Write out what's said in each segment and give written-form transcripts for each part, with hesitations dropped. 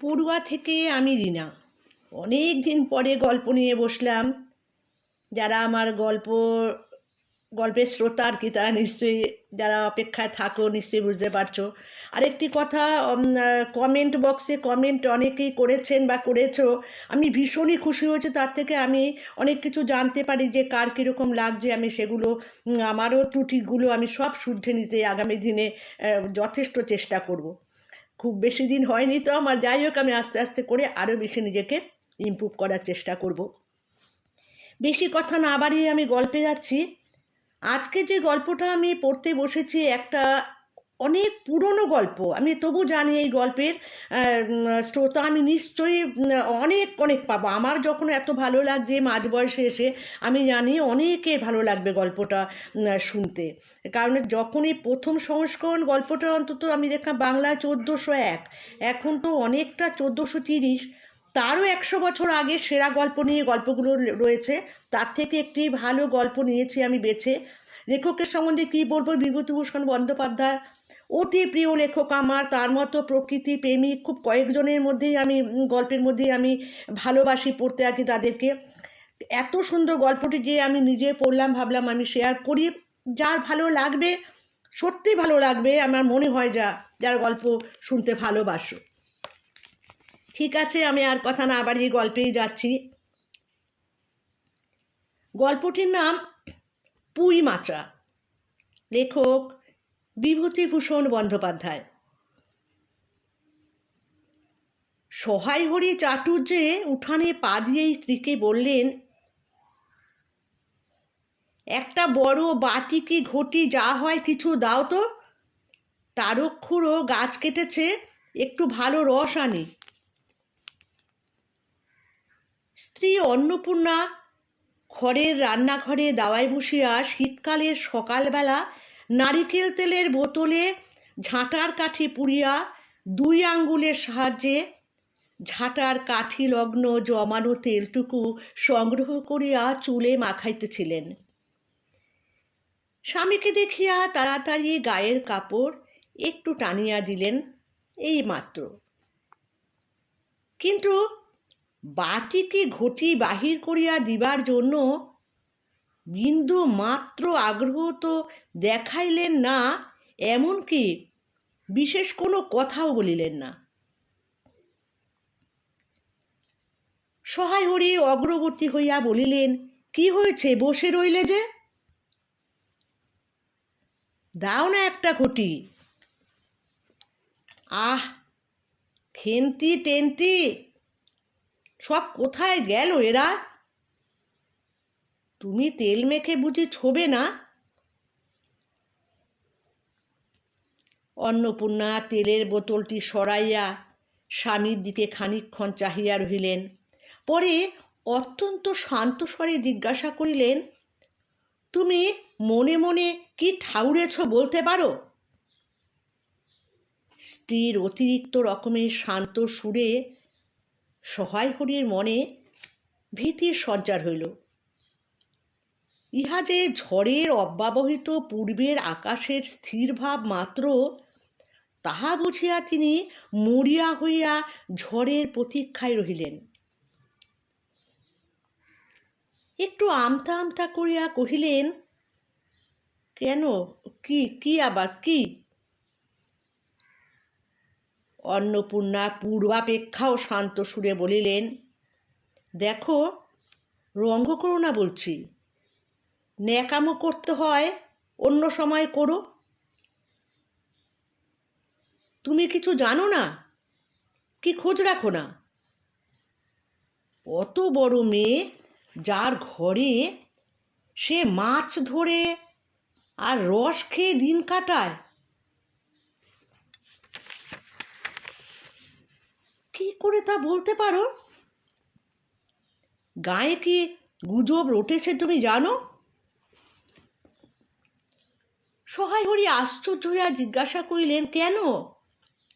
পড়ুয়া থেকে আমি রিনা। অনেক দিন পরে গল্প নিয়ে বসলাম। যারা আমার গল্পের শ্রোতা আর কি, তারা নিশ্চয়ই, যারা অপেক্ষায় থাকো নিশ্চয়ই বুঝতে পারছো। আরেকটি কথা, কমেন্ট বক্সে কমেন্ট অনেকেই করেছেন বা করেছো, আমি ভীষণই খুশি হয়েছি। তার থেকে আমি অনেক কিছু জানতে পারি যে কার কীরকম লাগছে। আমি সেগুলো, আমারও ত্রুটিগুলো আমি সব শুধরে নিতে আগামী দিনে যথেষ্ট চেষ্টা করব। খুব বেশি দিন হয়নি তো আমার, যাই হোক আমি আস্তে আস্তে করে আরও বেশি নিজেকে ইমপ্রুভ করার চেষ্টা করব। বেশি কথা না বাড়িয়ে আমি গল্পে যাচ্ছি। আজকে যে গল্পটা আমি পড়তে বসেছি একটা অনেক পুরনো গল্প। আমি তবু জানি এই গল্পের শ্রোতা আমি নিশ্চয়ই অনেক অনেক পাবো। আমার যখন এত ভালো লাগছে মাঝ বয়সে এসে, আমি জানি অনেকের ভালো লাগবে গল্পটা শুনতে। কারণ যখনই প্রথম সংস্করণ গল্পটা অন্তত আমি দেখলাম বাংলায় 1401, এখন তো অনেকটা 1430, তারও 100 বছর আগে সেরা গল্প নিয়ে গল্পগুলো রয়েছে। তার থেকে একটি ভালো গল্প নিয়েছি আমি বেছে। লেখকের সম্বন্ধে কী বলবো, বিভূতিভূষণ বন্দ্যোপাধ্যায় অতি প্রিয় লেখক আমার। তার মতো প্রকৃতি প্রেমিক খুব কয়েকজনের মধ্যেই আমি, গল্পের মধ্যেই আমি ভালোবাসি পড়তে আর কি তাদেরকে। এত সুন্দর গল্পটি যে আমি নিজে পড়লাম, ভাবলাম আমি শেয়ার করি। যার ভালো লাগবে, সত্যি ভালো লাগবে আমার মনে হয়, যারা গল্প শুনতে ভালোবাসো। ঠিক আছে, আমি আর কথা না বাড়িয়ে গল্পেই যাচ্ছি। গল্পটির নাম পুঁই মাচা, লেখক বিভূতিভূষণ বন্দ্যোপাধ্যায়। সহায় হরি চাটুর্যে উঠানে পা দিয়েই স্ত্রীকে বললেন, একটা বড় বাটি কি ঘটি যা হয় কিছু দাও তো। তারক্ষুরও গাছ কেটেছে, একটু ভালো রস আনি। স্ত্রী অন্নপূর্ণা ঘরের রান্নাঘরে দাওয়ায় বসিয়া শীতকালের সকালবেলা নারিকেল তেলের বোতলে ঝাঁটার কাঠি পুড়িয়া 2 আঙ্গুলের সাহায্যে ঝাঁটার কাঠি লগ্ন জমানো তেলটুকু সংগ্রহ করিয়া চুলে মাখাইতেছিলেন। স্বামীকে দেখিয়া তাড়াতাড়ি গায়ের কাপড় একটু টানিয়া দিলেন, এই মাত্র। কিন্তু বাটিকে ঘটি বাহির করিয়া দিবার জন্য বিন্দু মাত্র আগ্রহ তো দেখাইলেন না, এমনকি বিশেষ কোনো কথাও বলিলেন না। সহায় হরি অগ্রবর্তী হইয়া বলিলেন, কি হয়েছে, বসে রইলে যে? দাও না একটা ঘটি। আহ, খেন্তি টেন্তি সব কোথায় গেল এরা? তুমি তেল মেখে বুঝি ছোবে না? অন্নপূর্ণা তেলের বোতলটি সরাইয়া স্বামীর দিকে খানিকক্ষণ চাহিয়া রহিলেন। পরে অত্যন্ত শান্ত স্বরে জিজ্ঞাসা করিলেন, তুমি মনে মনে কি ঠাউরেছ বলতে পারো? স্ত্রীর অতিরিক্ত রকমের শান্ত সুরে সহায় হরির মনে ভীতির সঞ্চার হইল। ইহা যে ঝড়ের অব্যবহিত পূর্বের আকাশের স্থির ভাব মাত্র, তাহা বুঝিয়া তিনি মরিয়া হইয়া ঝড়ের প্রতীক্ষায় রহিলেন। একটু আমতা আমতা করিয়া কহিলেন, কেন, কি কি আবার কি? অন্নপূর্ণা পূর্বাপেক্ষাও শান্ত সুরে বলিলেন, দেখো, রঙ্গ করো না বলছি। ন্যাকামো করতে হয় অন্য সময় করো। তুমি কিছু জানো না কি খোঁজ রাখো না? অত বড় মেয়ে, যার ঘরে সে মাছ ধরে আর রস খেয়ে দিন কাটায়, কি করে তা বলতে পারো? গায়ে কি গুজব রটেছে তুমি জানো? সহায় হরি আশ্চর্য হইয়া জিজ্ঞাসা করিলেন, কেন,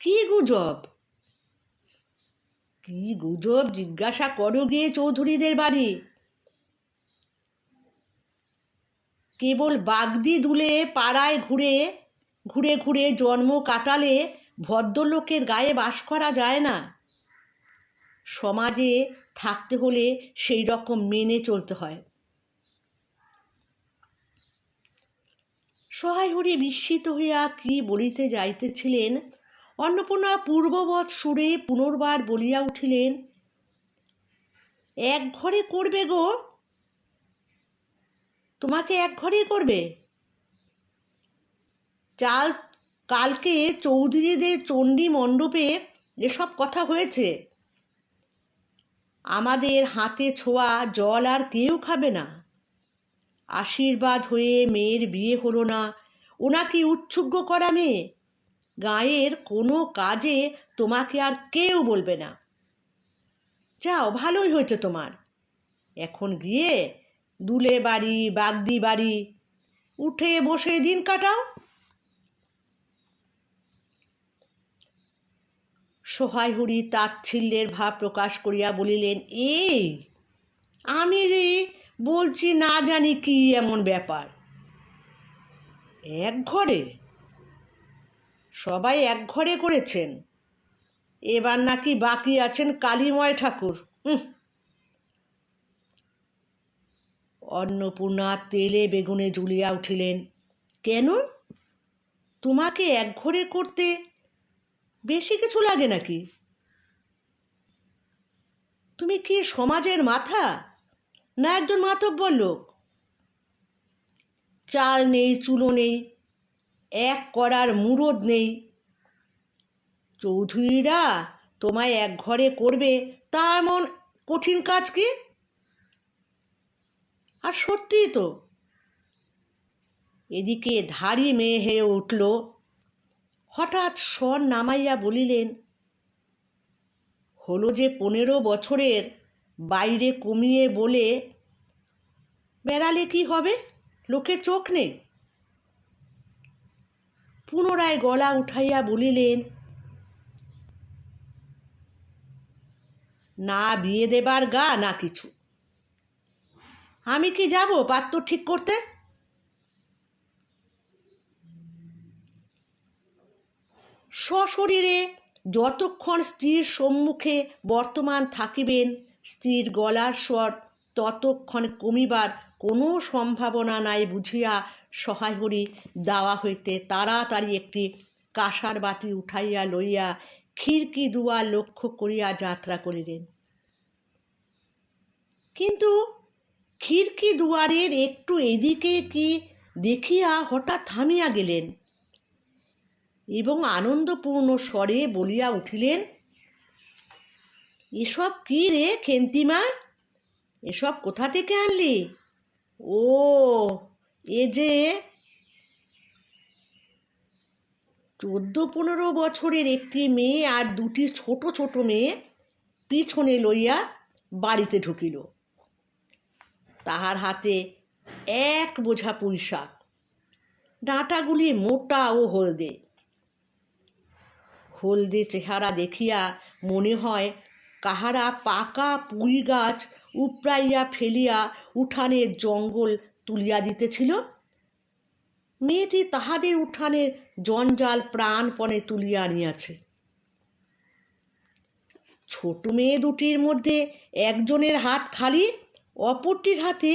কি গুজব? কি গুজব জিজ্ঞাসা করো গিয়ে চৌধুরীদের বাড়ি। কেবল বাগদি দুলে পাড়ায় ঘুরে ঘুরে ঘুরে জন্ম কাটালে ভদ্রলোকের গায়ে বাস করা যায় না। সমাজে থাকতে হলে সেই রকম মেনে চলতে হয়। সহায় হরি বিস্মিত হইয়া কি বলিতে যাইতেছিলেন, অন্নপূর্ণা পূর্ববৎ সুরে পুনর্বার বলিয়া উঠিলেন, এক ঘরে করবে গো? তোমাকে এক ঘরেই করবে? কালকে চৌধুরীদের চণ্ডী মণ্ডপে এসব কথা হয়েছে। আমাদের হাতে ছোঁয়া জল আর কেউ খাবে না। আশীর্বাদ হয়ে মেয়ের বিয়ে হলো না, ওনাকে উৎসুগ্য করা মেয়ে। গাঁয়ের কোনো কাজে তোমাকে আর কেউ বলবে না। যাও, ভালোই হয়েছে তোমার। এখন গিয়ে দুলে বাড়ি বাগদি বাড়ি উঠে বসে দিন কাটাও। সহায় হরি তাচ্ছিল্যের ভাব প্রকাশ করিয়া বলিলেন, এই আমি বলছি না জানি কি এমন ব্যাপার। এক ঘরে? সবাই এক ঘরে করেছেন, এবার নাকি বাকি আছেন কালীময় ঠাকুর। অন্নপূর্ণা তেলে বেগুনে জ্বলিয়া উঠিলেন। কেন? তোমাকে এক ঘরে করতে বেশি কিছু লাগে নাকি? তুমি কি সমাজের মাথা, না একজন মাতব্বর লোক? চাল নেই, চুলো নেই, এক করার মুরদ নেই। চৌধুরীরা তোমায় এক ঘরে করবে, তা এমন কঠিন কাজ কি? আর সত্যিই তো। এদিকে ধাড়ি মেয়ে হয়ে উঠল। হঠাৎ স্বর নামাইয়া বলিলেন, হলো যে 15 বছরের, বাইরে কমিয়ে বলে বেড়ালে কি হবে? লোকের চোখ নেই। পুনরায় গলা উঠাইয়া বলিলেন, না বিয়ে দেবার গা না কিছু। আমি কি যাব পাত্র ঠিক করতে? সশরীরে যতক্ষণ স্ত্রীর সম্মুখে বর্তমান থাকিবেন, স্ত্রীর গলার স্বর ততক্ষণ কমিবার কোনো সম্ভাবনা নাই বুঝিয়া সহায় হরি দাওয়া হইতে তাড়াতাড়ি একটি কাঁসার বাটি উঠাইয়া লইয়া খিড়কি দুয়ার লক্ষ্য করিয়া যাত্রা করিলেন। কিন্তু খিড়কি দুয়ারের একটু এদিকে কি দেখিয়া হঠাৎ থামিয়া গেলেন এবং আনন্দপূর্ণ স্বরে বলিয়া উঠিলেন, এসব কি রে খেন্তিমা? এসব কোথা থেকে আনলি? ও, এ যে 14-15 বছরের একটি মেয়ে আর দুটি ছোট ছোট মেয়ে পিছনে লইয়া বাড়িতে ঢুকিল। তাহার হাতে এক বোঝা পুঁইশাক, ডাঁটাগুলি মোটা ও হলদে। হলদে চেহারা দেখিয়া মনে হয় কাহারা পাকা পুঁই গাছ উপড়াইয়া ফেলিয়া উঠানের জঙ্গল তুলিয়া দিতেছিল। মেয়েটি তাহাদের উঠানের জঞ্জাল প্রাণপণে তুলিয়া আনিয়াছে। ছোট মেয়ে দুটির মধ্যে একজনের হাত খালি, অপরটির হাতে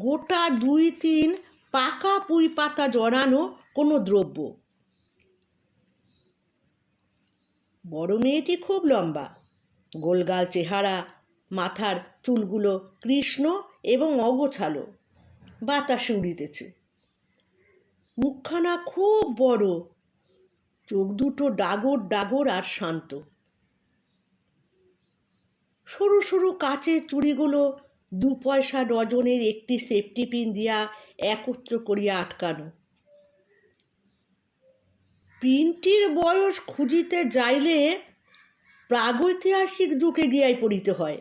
গোটা 2-3 পাকা পুঁই পাতা জড়ানো কোনো দ্রব্য। বড় মেয়েটি খুব লম্বা, গোলগাল চেহারা, মাথার চুলগুলো কৃষ্ণ এবং অগোছালো, বাতাসে উড়িতেছে। মুখখানা খুব বড়, চোখ দুটো ডাগর ডাগর আর শান্ত। সরু সরু কাচের চুড়িগুলো 2 পয়সা ডজনের একটি সেফটি পিন দিয়া একত্র করিয়া আটকানো। পিনটির বয়স খুঁজিতে যাইলে প্রাগৈতিহাসিক যুগে গিয়াই পড়িতে হয়।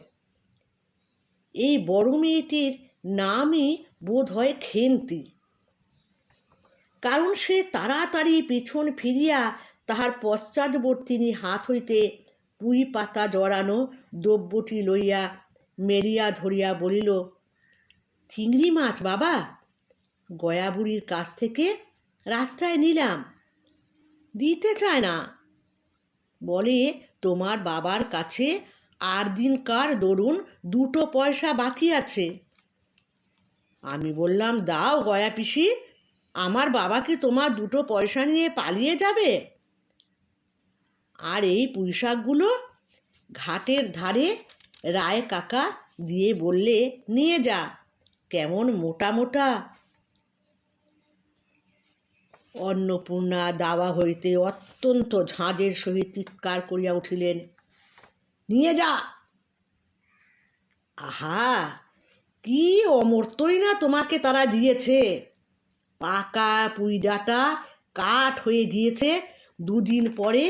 এই বড় মেয়েটির নামই বোধ হয় খেন্তি, কারণ সে তাড়াতাড়ি পিছন ফিরিয়া তাহার পশ্চাৎবর্তিনী হাত হইতে পুঁই পাতা জড়ানো দ্রব্যটি লইয়া মেরিয়া ধরিয়া বলিল, চিংড়ি মাছ বাবা, গয়া বুড়ির কাছ থেকে রাস্তায় নিলাম, দিতে চায় না, বলে তোমার বাবার কাছে আর দিনকার দরুন 2 পয়সা বাকি আছে। আমি বললাম, দাও গয়া পিসি, আমার বাবা কি তোমার 2 পয়সা নিয়ে পালিয়ে যাবে? আর এই পুঁইশাকগুলো ঘাটের ধারে রায় কাকা দিয়ে বললে, নিয়ে যা, কেমন মোটা মোটা। অন্নপূর্ণা দাওয়া হইতে অত্যন্ত ঝাঁজের সহিত চিৎকার করিয়া উঠিলেন, নিয়ে যা। আহা, কি অমর্ত্যই না তোমাকে তারা দিয়েছে। পাকা পুঁই ডাঁটা কাঠ হয়ে গিয়েছে, 2 দিন পরে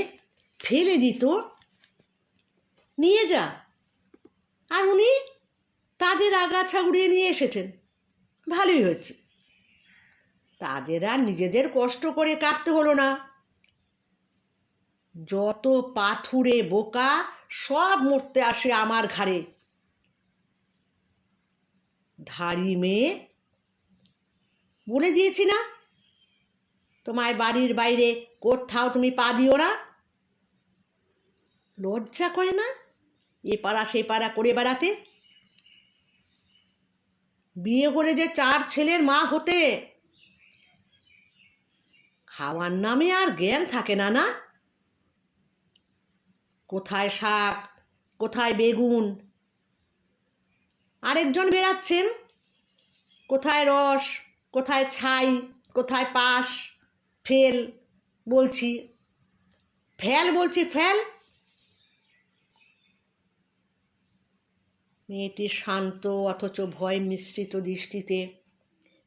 ফেলে দিত। নিয়ে যা। আর উনি তাদের আগাছা উড়িয়ে নিয়ে এসেছেন, ভালোই হয়েছে। তাদের আর নিজেদের কষ্ট করে কাটতে হলো না। যত পাথুরে বোকা সব মরতে আসে আমার ঘাড়ে। ধাড়ি মেয়ে, বলে দিয়েছি না, তোমার বাড়ির বাইরে কোথাও তুমি পা দিও না। লজ্জা করে না এ পাড়া সে পাড়া করে বেড়াতে? বিয়ে হলে যে 4 ছেলের মা হতে, খাওয়ার নামে আর জ্ঞান থাকে না। না, কোথায় শাক, কোথায় বেগুন, আরেকজন বেরাচ্ছেন, কোথায় রস, কোথায় ছাই, কোথায় পাশ, ফেল বলছি, ফেল বলছি, ফেল। মেয়েটি শান্ত অথচ ভয় মিশ্রিত দৃষ্টিতে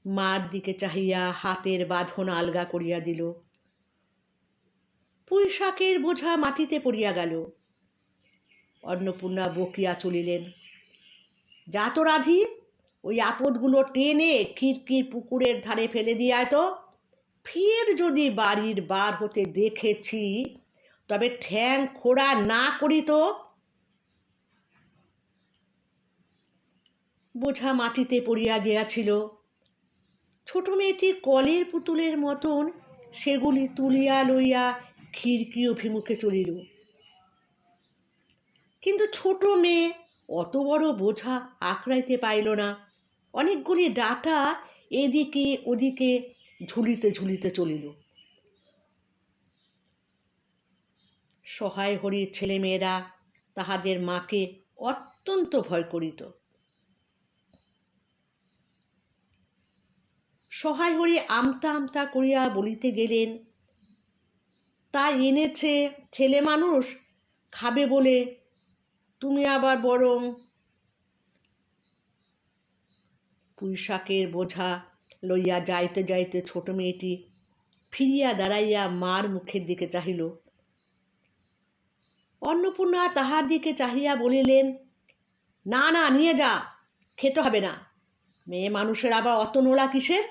মার দিকে চাহিয়া হাতের বাঁধন আলগা করিয়া দিল। পুঁইশাকের বোঝা মাটিতে পড়িয়া গেল। অন্নপূর্ণা বকিয়া চলিলেন, যা তো রাধি, ওই আপদগুলো টেনে খিড়কির পুকুরের ধারে ফেলে দিয়ে আয় তো। ফের যদি বাড়ির বার হতে দেখেছি, তবে ঠ্যাং খোড়া না করি তো। বোঝা মাটিতে পড়িয়া গিয়াছিল। ছোট মেয়েটি কলের পুতুলের মতন সেগুলি তুলিয়া লইয়া খিড়কি অভিমুখে চলিল। কিন্তু ছোট মেয়ে অত বড় বোঝা আঁকড়াইতে পাইল না। অনেকগুলি ডাঁটা এদিকে ওদিকে ঝুলিতে ঝুলিতে চলিল। সহায় হরির ছেলেমেয়েরা তাহাদের মাকে অত্যন্ত ভয় করিত। সহায় হরি আমতা আমতা করিয়া বলিতে গেলেন, তা এনেছে ছেলে মানুষ খাবে বলে, তুমি আবার বরং। পুঁইশাকের বোঝা লইয়া যাইতে যাইতে ছোট মেয়েটি ফিরিয়া দাঁড়াইয়া মার মুখের দিকে চাহিল। অন্নপূর্ণা তাহার দিকে চাহিয়া বলিলেন, না না, নিয়ে যা, খেতে হবে না। মেয়ে মানুষের আবার অত নোলা কিসের?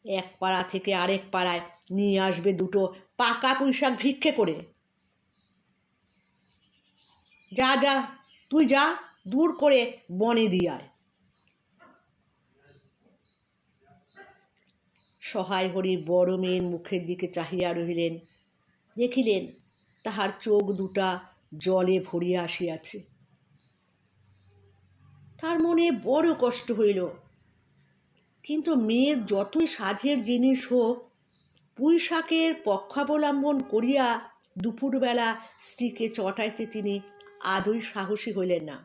এক পাড়া থেকে আরেক পাড়ায় নিয়ে আসবে 2 পাকা পুঁইশাক ভিক্ষে করে। যা যা, তুই যা, দূর করে বনে দিয়ে আয়। সহায় হরি বড় মেয়ের মুখের দিকে চাহিয়া রহিলেন। দেখিলেন তাহার চোখ দুটা জলে ভরিয়া আসিয়াছে। তার মনে বড় কষ্ট হইল। কিন্তু মেয়ের যতই সাধের জিনিস হোক, পুঁইশাকের পক্ষাবলম্বন করিয়া দুপুরবেলা স্ত্রীকে চটাইতে তিনি আদৌ সাহসী হইলেন না।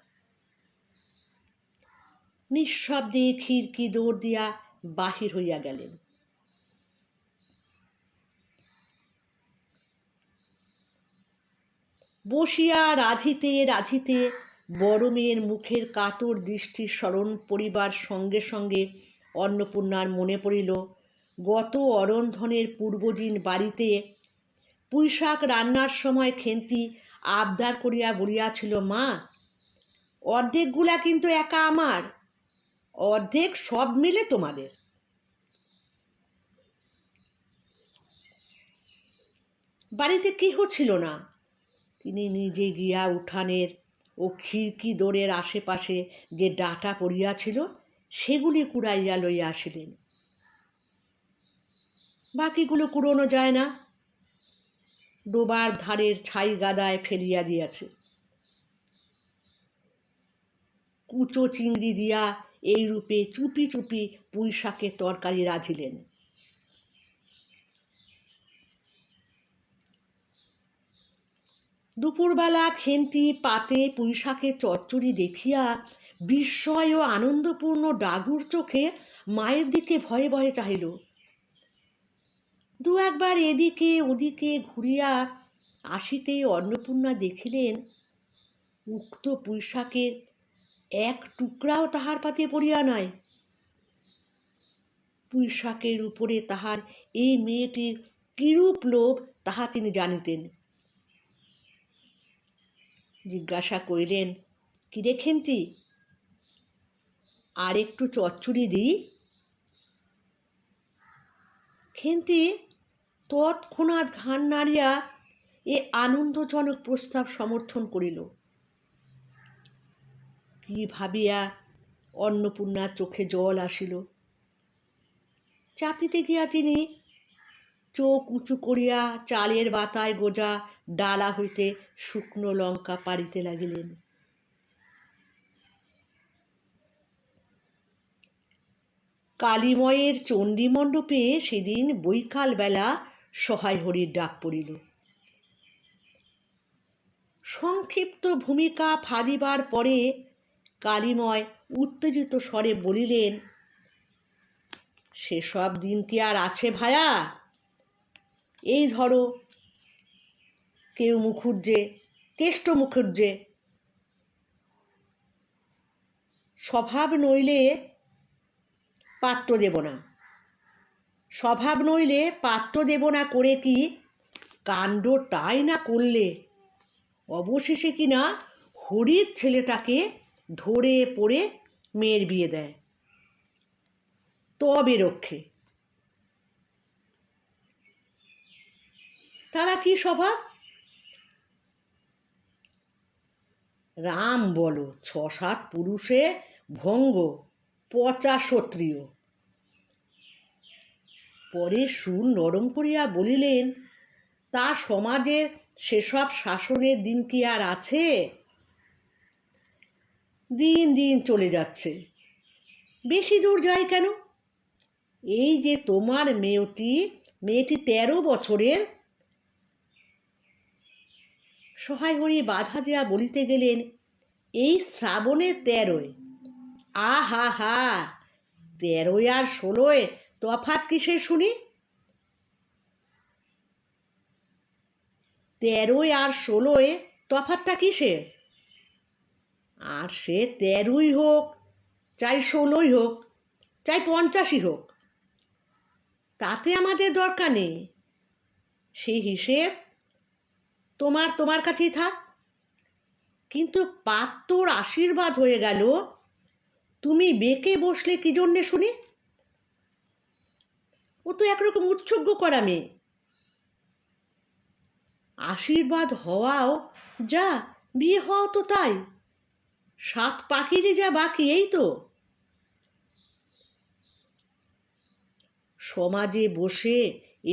নিঃশব্দে খিড়কি দৌড় দিয়া বাহির হইয়া গেলেন। বসিয়া রাঁধিতে রাঁধিতে বড় মেয়ের মুখের কাতর দৃষ্টির স্মরণ পড়িবার সঙ্গে সঙ্গে অন্নপূর্ণার মনে পড়িল গত অরন্ধনের পূর্বদিন বাড়িতে পুঁইশাক রান্নার সময় খেন্তি আবদার করিয়া বলিয়াছিল, মা, অর্ধেকগুলা কিন্তু একা আমার, অর্ধেক সব মিলে তোমাদের। বাড়িতে কেহ ছিল না। তিনি নিজে গিয়া উঠানের ও খিড়কি দোরের আশেপাশে যে ডাঁটা পড়িয়াছিল সেগুলি কুড়াইয়া লইয়া আসিলেন। বাকিগুলো কুড়োনো যায় না। ডোবার ধারের ছাই গাদায় ফেলিয়া দিয়াছে। কুচো চিংড়ি দিয়া এই রূপে চুপি চুপি পুঁই শাকের তরকারি রাঁধিলেন। দুপুরবেলা খেন্তি পাতে পুঁই শাকের চচ্চড়ি দেখিয়া বিস্ময় ও আনন্দপূর্ণ ডাগুর চোখে মায়ের দিকে ভয়ে ভয়ে চাহিল। দু একবার এদিকে ওদিকে ঘুরিয়া আসিতে অন্নপূর্ণা দেখিলেন উক্ত পুঁই শাকের এক টুকরাও তাহার পাতে পড়িয়া নাই। পুঁই শাকের উপরে তাহার এই মেয়েটির কিরূপ লোভ তাহা তিনি জানিতেন। জিজ্ঞাসা করিলেন, কিরে খেন্তি, আর একটু চচ্চড়ি দিই? খেন্তি তৎক্ষণাৎ ঘাড় নাড়িয়া এ আনন্দজনক প্রস্তাব সমর্থন করিল। কি ভাবিয়া অন্নপূর্ণার চোখে জল আসিল। চাপিতে গিয়া তিনি চোখ উঁচু করিয়া চালের বাতায় গোজা ডালা হইতে শুকনো লঙ্কা পাড়িতে লাগিলেন। কালীময়ের চণ্ডীমণ্ডপে সেদিন বৈকাল বেলা সহায় হরির ডাক পড়িল। সংক্ষিপ্ত ভূমিকা ফাঁদিবার পরে কালীময় উত্তেজিত স্বরে বলিলেন, সেসব দিন কি আর আছে ভায়া? এই ধরো, কেউ মুখুজ্জে, কেষ্ট মুখুজ্জে, স্বভাব নইলে পাত্র দেব না, স্বভাব নইলে পাত্র দেব না করে কি কাণ্ডটাই না করলে অবশেষে কিনা হরির ছেলেটাকে ধরে পড়ে মেয়ের বিয়ে দেয়। তবে রক্ষে তারা কি স্বভাব? রাম বলো, 6-7 পুরুষে ভঙ্গ, পচা ক্ষত্রিয়। পরে সুর নরম করিয়া বলিলেন, তা সমাজের সেসব শাসনের দিন কি আর আছে? দিন দিন চলে যাচ্ছে, বেশি দূর যায় কেন? এই যে তোমার মেয়েটি 13 বছরের। সহায় হরি বাধা দেয়া বলিতে গেলেন, এই শ্রাবণে 13। আহা হা, 13 আর 16 তফাৎ কিসের শুনি? 13 আর 16 তফাৎটা কিসের? আর সে 13ই হোক, চাই 16ই হোক, চাই 50ই হোক, তাতে আমাদের দরকার নেই। সেই হিসেব তোমার কাছেই থাক। কিন্তু পাত্রর আশীর্বাদ হয়ে গেল, তুমি বেঁকে বসলে কি জন্যে শুনি? ও তো একরকম উৎসর্গ করা মেয়ে। আশীর্বাদ হওয়াও যা, বিয়ে হওয়াও তো তাই। 7 পাখিরই যা বাকি, এই তো। সমাজে বসে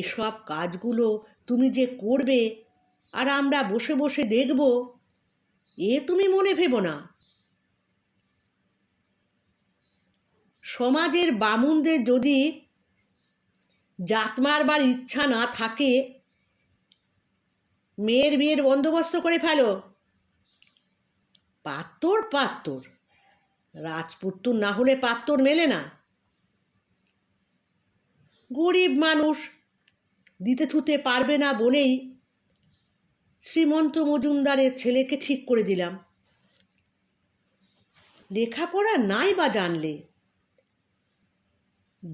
এসব কাজগুলো তুমি যে করবে আর আমরা বসে বসে দেখব, এ তুমি মনে ভেবো না। সমাজের বামুনদের যদি জাত মারবার ইচ্ছা না থাকে, মেয়ের বিয়ের বন্দোবস্ত করে ফেলো। পাত্তর রাজপুত্তর না হলে পাত্তর মেলে না। গরিব মানুষ দিতে থুতে পারবে না বলেই শ্রীমন্ত মজুমদারের ছেলেকে ঠিক করে দিলাম। লেখাপড়া নাই বা জানলে,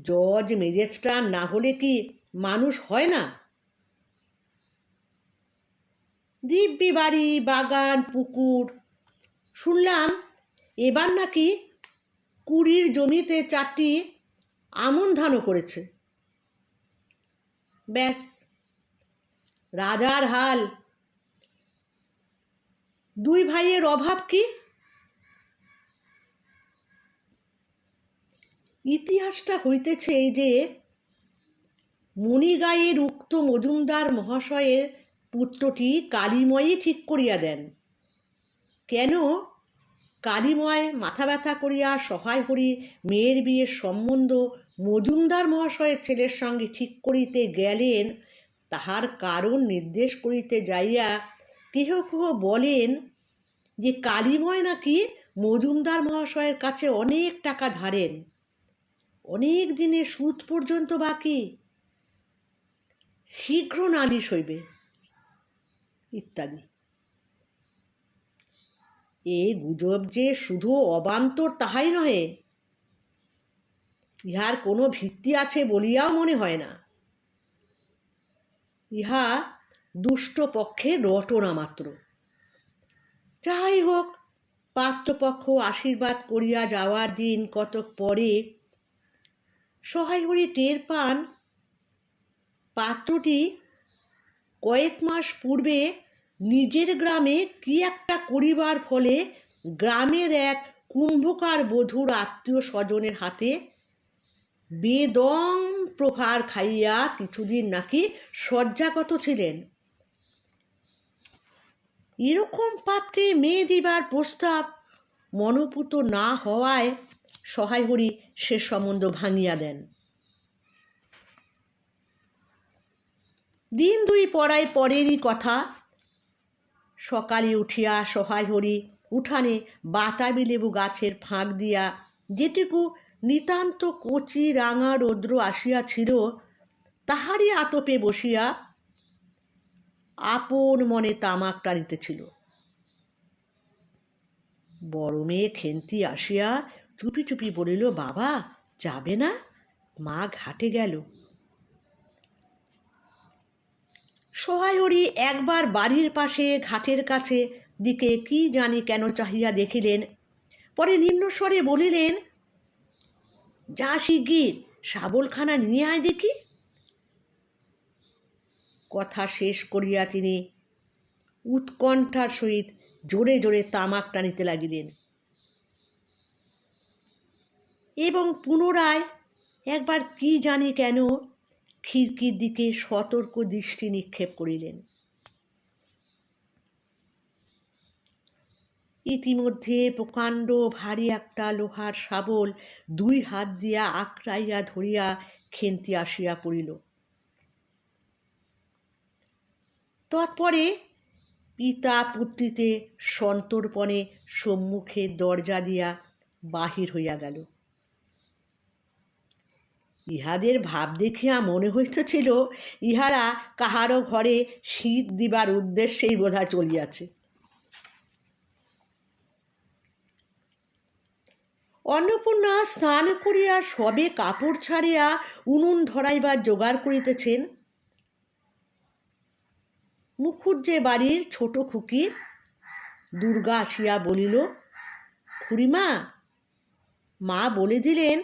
জজ ম্যাজিস্ট্রেট না হলে কি মানুষ হয় না? দিব্যি বাড়ি, বাগান, পুকুর। শুনলাম এবার নাকি 20 জমিতে 4টি আমন ধানও করেছে। ব্যাস, রাজার হাল। 2 ভাইয়ের অভাব কি? ইতিহাসটা হইতেছে এই যে, মণিগাঁয়ের উক্ত মজুমদার মহাশয়ের পুত্রটি কালীময়ই ঠিক করিয়া দেন। কেন কালীময় মাথা ব্যথা করিয়া সহায় করি মেয়ের বিয়ের সম্বন্ধ মজুমদার মহাশয়ের ছেলের সঙ্গে ঠিক করিতে গেলেন, তাহার কারণ নির্দেশ করিতে যাইয়া কেহ কেহ বলেন যে কালীময় নাকি মজুমদার মহাশয়ের কাছে অনেক টাকা ধারেন, অনেক দিনের সুদ পর্যন্ত বাকি, শীঘ্র নালিশ হইবে ইত্যাদি। এ গুজব যে শুধু অবান্তর তাহাই নহে, ইহার কোনো ভিত্তি আছে বলিয়াও মনে হয় না। ইহা দুষ্ট পক্ষের রটনা মাত্র। যাই হোক, পাত্রপক্ষ আশীর্বাদ করিয়া যাওয়ার দিন কতক পরে সহায় হরি টের পান পাত্রটি কয়েক মাস পূর্বে নিজের গ্রামে কি একটা করিবার ফলে গ্রামের এক কুম্ভকার বধূর আত্মীয় স্বজনের হাতে বেদম প্রহার খাইয়া কিছুদিন নাকি শয্যাগত ছিলেন। এরকম পাত্রে মেয়ে দিবার প্রস্তাব মনোপুত না হওয়ায় সহায় হরি সে সম্বন্ধ ভাঙিয়া দেন। দিন দুই পড়ায় পরেরই কথা, সকালে উঠিয়া সহায় হরি উঠানে বাতাবি লেবু গাছের ফাঁক দিয়া যেটুকু নিতান্ত কচি রাঙা রৌদ্র আসিয়াছিল তাহারই আতপে বসিয়া আপন মনে তামাক টানিতেছিল। বড় মেয়ে খেন্তি আসিয়া চুপি চুপি বলিল, বাবা যাবে না? মা ঘাটে গেল। সহায় হরি একবার বাড়ির পাশে ঘাটের কাছে দিকে কি জানি কেন চাহিয়া দেখিলেন, পরে নিম্নস্বরে বলিলেন, যা শিগগির শাবলখানা নিয়ে আয় দেখি। কথা শেষ করিয়া তিনি উৎকণ্ঠার সহিত জোরে জোরে তামাক টানিতে লাগিলেন এবং পুনরায় একবার কি জানি কেন খিড়কির দিকে সতর্ক দৃষ্টি নিক্ষেপ করিলেন। ইতিমধ্যে প্রকাণ্ড ভারী একটা লোহার শাবল দুই হাত দিয়া আঁকড়াইয়া ধরিয়া খেন্তি আসিয়া পড়িল। তৎপরে পিতা পুত্রীতে সন্তর্পণে সম্মুখের দরজা দিয়া বাহির হইয়া গেল। ইহাদের ভাব দেখিয়া মনে হইতেছিল ইহারা কাহারও ঘরে শীত দিবার উদ্দেশ্যেই বোধহয় চলিয়াছে। অন্নপূর্ণা স্নান করিয়া সবে কাপড় ছাড়িয়া উনুন ধরাইবার জোগাড় করিতেছেন, মুখুজ্জে বাড়ির ছোট খুকি দুর্গা আসিয়া বলিল, খুড়িমা, মা বলে দিলেন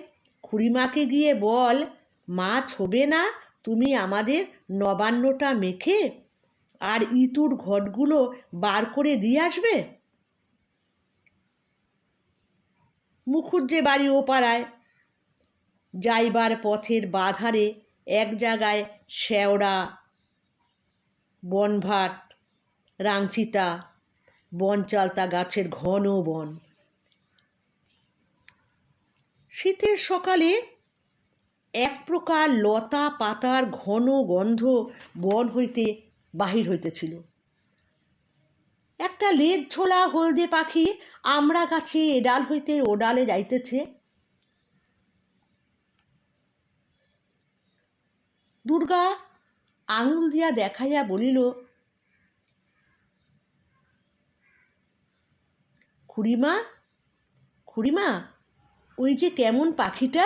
খুড়িমাকে গিয়ে বল মাছ হবে না, তুমি আমাদের নবান্নটা মেখে আর ইতুর ঘটগুলো বার করে দিয়ে আসবে। মুখুজ্জে বাড়ি ও পাড়ায় যাইবার পথের বাধারে এক জায়গায় শেওড়া, বনভাট, রাংচিতা, বনচালতা গাছের ঘন বন। শীতের সকালে এক প্রকার লতা পাতার ঘন গন্ধ বন হইতে বাহির হইতেছিল। একটা লেজ ঝোলা হলদে পাখি আমড়া গাছে এডাল হইতে ওডালে যাইতেছে। দুর্গা আঙুল দিয়া দেখাইয়া বলিল, খুড়িমা, খুড়িমা, ওই যে কেমন পাখিটা।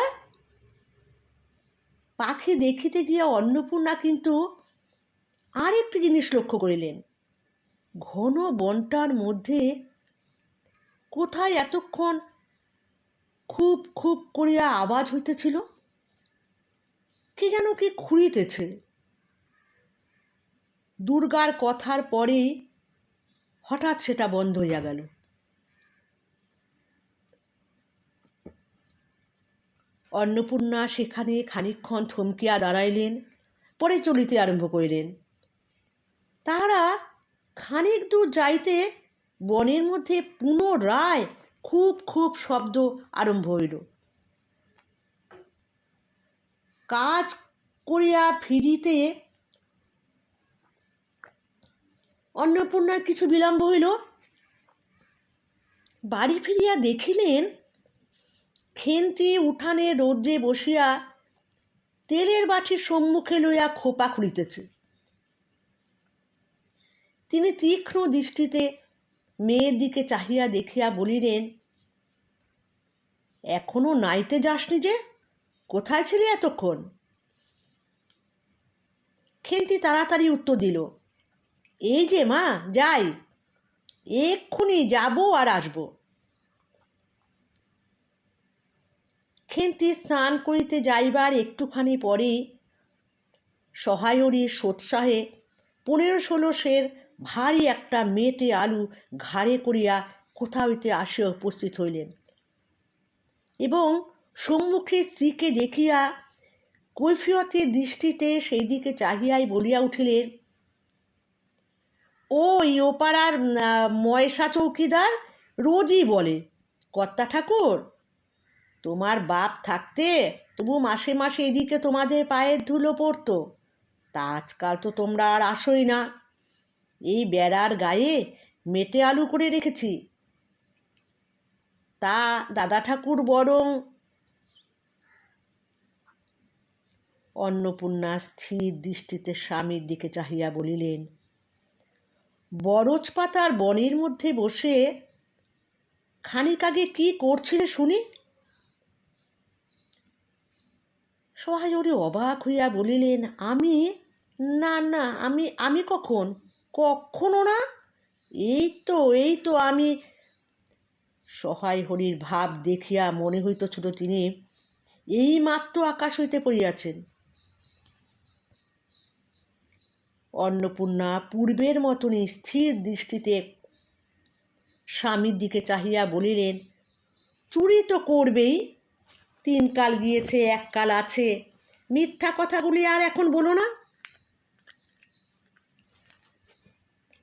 পাখি দেখিতে গিয়া অন্নপূর্ণা কিন্তু আর একটি জিনিস লক্ষ্য করিলেন, ঘন বনটার মধ্যে কোথায় এতক্ষণ খুব খুব করিয়া আওয়াজ হইতেছিল, কি যেন কি খুঁড়িতেছে। দুর্গার কথার পরেই হঠাৎ সেটা বন্ধ হইয়া গেল। অন্নপূর্ণা সেখানে খানিকক্ষণ থমকিয়া দাঁড়াইলেন, পরে চলিতে আরম্ভ করিলেন। তাহারা খানিক দূর যাইতে বনের মধ্যে পুনরায় খুব খুব শব্দ আরম্ভ হইল। কাজ করিয়া ফিরিতে অন্নপূর্ণার কিছু বিলম্ব হইল। বাড়ি ফিরিয়া দেখিলেন খেন্তি উঠানে রৌদ্রে বসিয়া তেলের বাটি সম্মুখে লইয়া খোপা খুলিতেছে। তিনি তীক্ষ্ণ দৃষ্টিতে মেয়ের দিকে চাহিয়া দেখিয়া বলিলেন, এখনো নাইতে যাসনি যে? কোথায় ছিলি এতক্ষণ? খেন্তি তাড়াতাড়ি উত্তর দিল, এই যে মা, যাই, এক্ষুনি যাব আর আসব। খেন্তি স্নান করিতে যাইবার একটুখানি পরেই সহায়রীর সোৎসাহে 15-16 সের ভারী একটা মেটে আলু ঘাড়ে করিয়া কোথা হইতে আসিয়া উপস্থিত হইলেন এবং সম্মুখে স্ত্রীকে দেখিয়া কৈফিয়তের দৃষ্টিতে সেই দিকে চাহিয়াই বলিয়া উঠিলেন, ওই ওপাড়ার ময়সা চৌকিদার রোজই বলে, কর্তা ঠাকুর, তোমার বাপ থাকতে তবু মাসে মাসে এদিকে তোমাদের পায়ের ধুলো পড়তো, তা আজকাল তো তোমরা আর আসোই না। এই বেড়ার গায়ে মেটে আলু করে রেখেছি, তা দাদা ঠাকুর বরং। অন্নপূর্ণা স্থির দৃষ্টিতে স্বামীর দিকে চাহিয়া বলিলেন, বরজ পাতার বনের মধ্যে বসে খানিক আগে কি করছিলে শুনি? সহায়রী অবাক হইয়া বলিলেন, আমি? না না, আমি কখনো না, এই তো আমি। সহায়হরির ভাব দেখিয়া মনে হইতেছিল তিনি এই মাত্র আকাশ হইতে পড়িয়াছেন। অন্নপূর্ণা পূর্বের মতনই স্থির দৃষ্টিতে স্বামীর দিকে চাহিয়া বলিলেন, চুরি তো করবেই, 3 কাল গিয়েছে, 1 কাল আছে, মিথ্যা কথাগুলি আর এখন বলো না।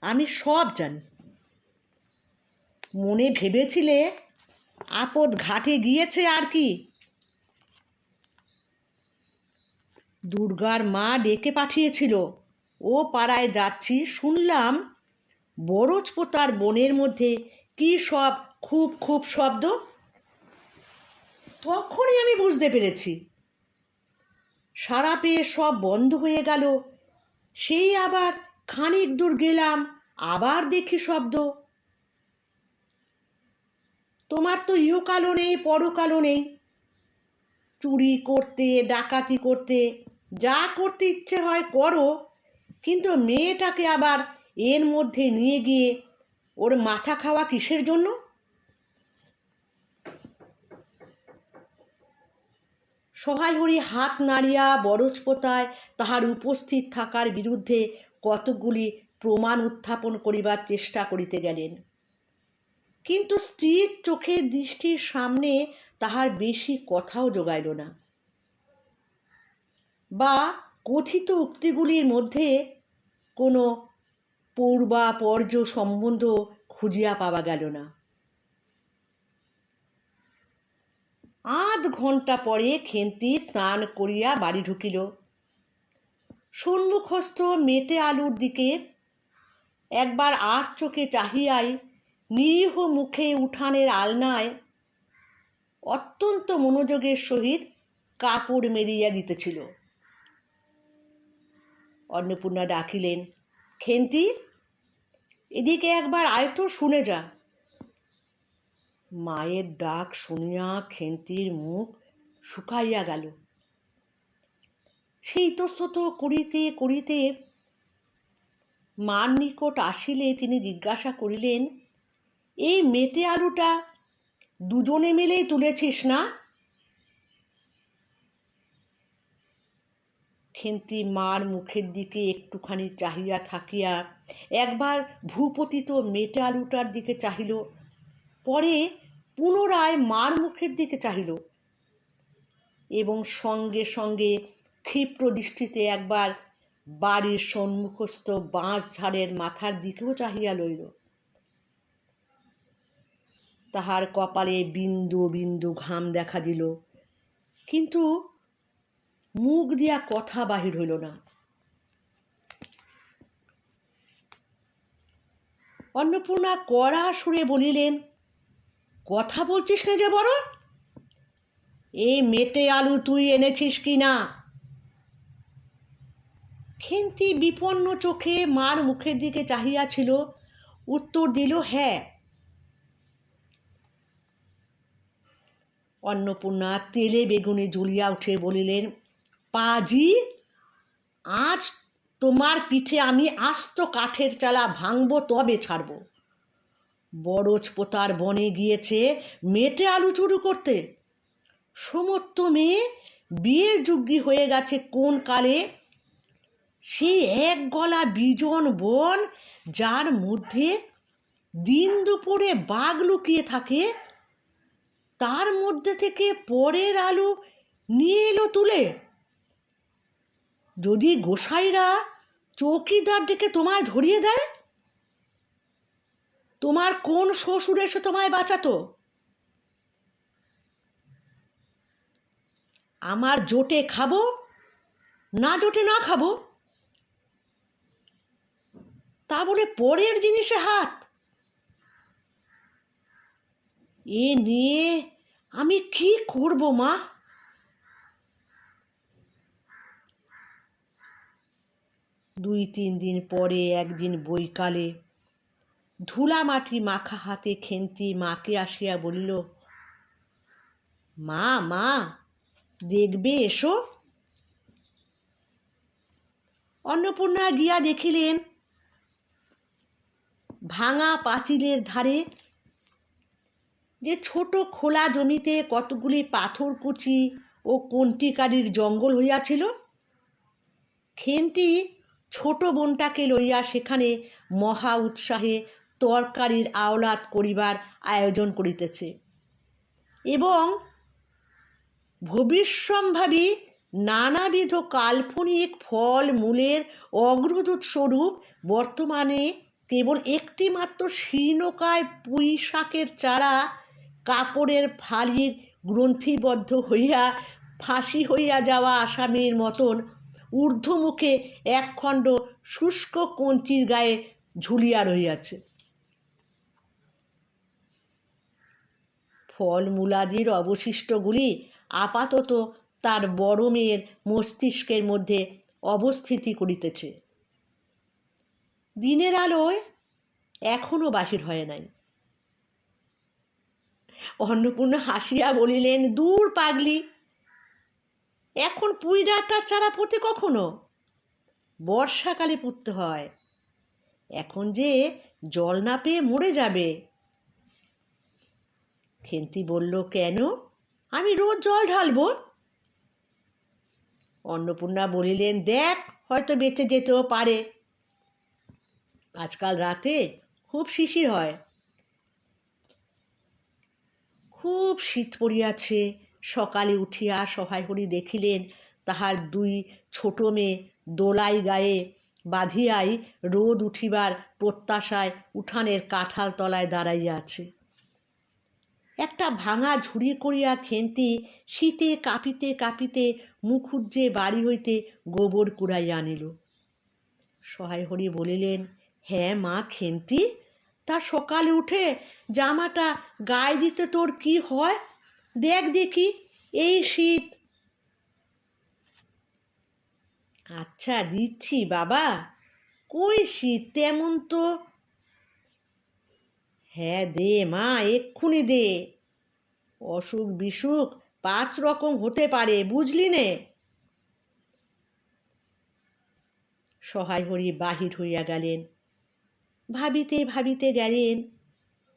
আমি সব জানি। মনে ভেবেছিলে আপদ ঘাটে গিয়েছে আর কি? দুর্গার মা ডেকে পাঠিয়েছিল, ও পাড়ায় যাচ্ছি, শুনলাম বরজপোতার বনের মধ্যে কি সব খুব খুব শব্দ। তখনই আমি বুঝতে পেরেছি, সারা পেয়ে সব বন্ধ হয়ে গেল। সেই আবার খানিক দূর গেলাম, আবার দেখি শব্দ। তোমার তো ইহকালও নেই, পরকালও নেই। চুরি করতে, ডাকাতি করতে, যা করতে ইচ্ছে হয় করো, কিন্তু মেয়েটাকে আবার এর মধ্যে নিয়ে গিয়ে ওর মাথা খাওয়া কিসের জন্য? সহায়হরি হাত নাড়িয়া বরজপোতায় তাহার উপস্থিত থাকার বিরুদ্ধে কতকগুলি প্রমাণ উত্থাপন করিবার চেষ্টা করিতে গেলেন, কিন্তু স্ত্রীর চোখের দৃষ্টির সামনে তাহার বেশি কথাও জোগাইল না, বা কথিত উক্তিগুলির মধ্যে কোনো পূর্বাপর্য সম্বন্ধ খুঁজিয়া পাওয়া গেল না। 8 ঘণ্টা পরে খেন্তি স্নান করিয়া বাড়ি ঢুকিল। সম্মুখস্থ মেটে আলুর দিকে একবার আর চোখে চাহিয়াই নিরীহ মুখে উঠানের আলনায় অত্যন্ত মনোযোগের সহিত কাপড় মেলিয়া দিতেছিল। অন্নপূর্ণা ডাকিলেন, খেন্তি, এদিকে একবার আয় তো, শুনে যা। মায়ের ডাক শুনিয়া খেন্তির মুখ শুকাইয়া গেল। সে ইতস্তত করিতে করিতে মার নিকট আসিলে তিনি জিজ্ঞাসা করিলেন, এই মেটে আলুটা দুজনে মিলেই তুলেছিস না? খেন্তি মার মুখের দিকে একটুখানি চাহিয়া থাকিয়া একবার ভূপতিত মেটে আলুটার দিকে চাহিল, পরে পুনরায় মার মুখের দিকে চাহিল এবং সঙ্গে সঙ্গে ক্ষিপ্র দৃষ্টিতে একবার বাড়ির সম্মুখস্থ বাঁশ ঝাড়ের মাথার দিকেও চাহিয়া লইল। তাহার কপালে বিন্দু বিন্দু ঘাম দেখা দিল, কিন্তু মুখ দিয়া কথা বাহির হইল না। অন্নপূর্ণা কড়া সুরে বলিলেন, কথা বলছিস না যে বড়? এই মেটে আলু তুই এনেছিস কি না? খেন্তি বিপন্ন চোখে মার মুখের দিকে চাহিয়াছিল, উত্তর দিল, হ্যাঁ। অন্নপূর্ণা তেলে বেগুনে জ্বলিয়া উঠে বলিলেন, পাজি, আজ তোমার পিঠে আমি আস্ত কাঠের চালা ভাঙব, তবে ছাড়ব। বরজ পোতার বনে গিয়েছে মেটে আলু চুরি করতে। সমস্ত মেয়ে বিয়ের যোগ্যী হয়ে গেছে কোন কালে। সেই এক গলা বিজন বন, যার মধ্যে দিন দুপুরে বাঘ লুকিয়ে থাকে, তার মধ্যে থেকে পরের আলু নিয়ে এলো তুলে। যদি গোসাইরা চৌকিদার ডেকে তোমায় ধরিয়ে দেয়, তোমার কোন শ্বশুর এসে তোমায় বাঁচাতো? আমার জোটে খাবো, না জোটে না খাবো, তা বলে পরের জিনিসে হাত? এ নিয়ে আমি কি করব মা? দুই তিন দিন পরে একদিন বৈকালে ধুলা মাটি মাখা হাতে খেন্তি মাকে আসিয়া বলিল, মা মা, দেখবে এসো। অন্নপূর্ণা গিয়া দেখিলেন, ভাঙা পাঁচিলের ধারে যে ছোট খোলা জমিতে কতগুলি পাথরকুচি ও কন্টিকারির জঙ্গল হইয়াছিল, খেন্তি ছোট বোনটাকে লইয়া সেখানে মহা উৎসাহে তরকারির আওলাদ করিবার আয়োজন করিতেছে এবং ভবিষ্যম্ভাবী নানাবিধ কাল্পনিক ফল মূলের অগ্রদূত স্বরূপ বর্তমানে কেবল একটি মাত্র শীর্ণকায় পুঁই শাকের চারা কাপড়ের ফালির গ্রন্থিবদ্ধ হইয়া ফাঁসি হইয়া যাওয়া আসামির মতন ঊর্ধ্বমুখে একখণ্ড শুষ্ক কঞ্চির গায়ে ঝুলিয়া রহিয়াছে। ফলমূলাদির অবশিষ্টগুলি আপাতত তার বড় মেয়ের মস্তিষ্কের মধ্যে অবস্থিতি করিতেছে। দিনের আলোয় এখনো বাহির হয় নাই। অন্নপূর্ণা হাসিয়া বলিলেন, দূর পাগলি, এখন পুঁই ডাঁটার চারা পোতে কখনো? বর্ষাকালে পুঁততে হয়, এখন যে জল না পেয়ে মরে যাবে। খেন্তি বলল, কেন? আমি রোজ জল ঢালবো। অন্নপূর্ণা বলিলেন, দেখ, হয়তো বেঁচে যেতেও পারে। আজকাল রাতে খুব শিশির হয়। খুব শীত পড়িয়াছে। সকালে উঠিয়া সহায়হরি দেখিলেন তাহার দুই ছোট মেয়ে দোলাই গায়ে বাঁধিয়াই রোদ উঠিবার প্রত্যাশায় উঠানের কাঁঠাল তলায় দাঁড়াইয়া আছে। একটা ভাঙা ঝুড়ি করিয়া খেন্তি শীতে কাঁপিতে কাঁপিতে মুখুজ্জে বাড়ি হইতে গোবর কুড়াইয়া আনিল। সহায়হরি বলিলেন, হ্যাঁ মা খেন্তি, তা সকালে উঠে জামাটা গায়ে দিতে তোর কি হয়? দেখ দেখি, এই শীত। আচ্ছা দিচ্ছি বাবা, কই শীত তেমন তো। হ্যাঁ দে মা, এক্ষুনি দে। অসুখ বিসুখ 5 রকম হতে পারে, বুঝলি নে। সহায়হরি বাহির হইয়া গেলেন। ভাবিতে ভাবিতে গেলেন,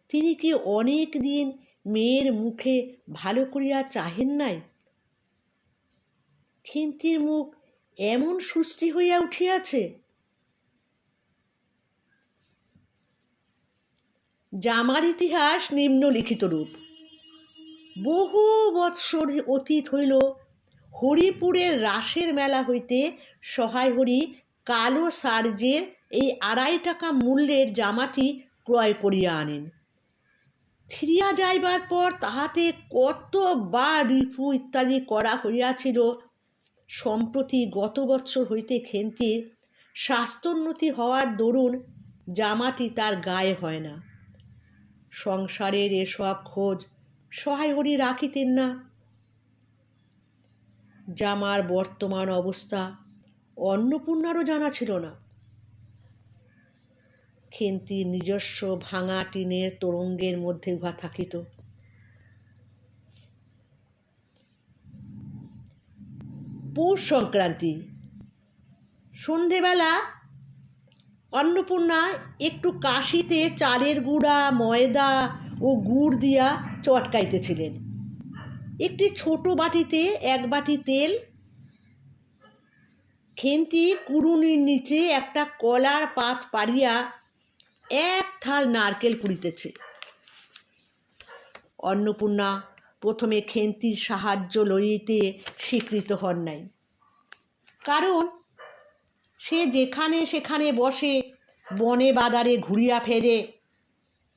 তিনি কি অনেক দিন মেয়ের মুখে ভালো করিয়া চাহেন নাই? খেন্তির মুখ এমন সুস্থি হইয়া উঠিয়াছে। জামার ইতিহাস নিম্নলিখিত রূপ। বহু বৎসর অতীত হইল, হরিপুরের রাসের মেলা হইতে সহায়হরি কালো সার্জের এই 2.5 টাকা মূল্যের জামাটি ক্রয় করিয়া আনেন। ছিঁড়িয়া যাইবার পর তাহাতে কতবার রিপু ইত্যাদি করা হইয়াছিল। সম্প্রতি গত বৎসর হইতে খেন্তির স্বাস্থ্যোন্নতি হওয়ার দরুন জামাটি তার গায়ে হয় না। সংসারের এসব খোঁজ সহায় হরি রাখিতেন না। জামার বর্তমান অবস্থা অন্নপূর্ণারও জানা ছিল না। খেন্তির নিজস্ব ভাঙা টিনের তোরঙ্গের মধ্যে উহা থাকিত। পৌষ সংক্রান্তি সন্ধেবেলা অন্নপূর্ণা একটু কাশিতে চালের গুঁড়া, ময়দা ও গুড় দিয়া চটকাইতেছিলেন। একটি ছোট বাটিতে 1 বাটি তেল, খেন্তি কুড়ুনির নিচে একটা কলার পাত পাড়িয়া 1 থাল নারকেল কুড়িতেছে। অন্নপূর্ণা প্রথমে খেন্তির সাহায্য লইতে স্বীকৃত হন নাই, কারণ সে যেখানে সেখানে বসে বনে বাদারে ঘুরিয়া ফেরে,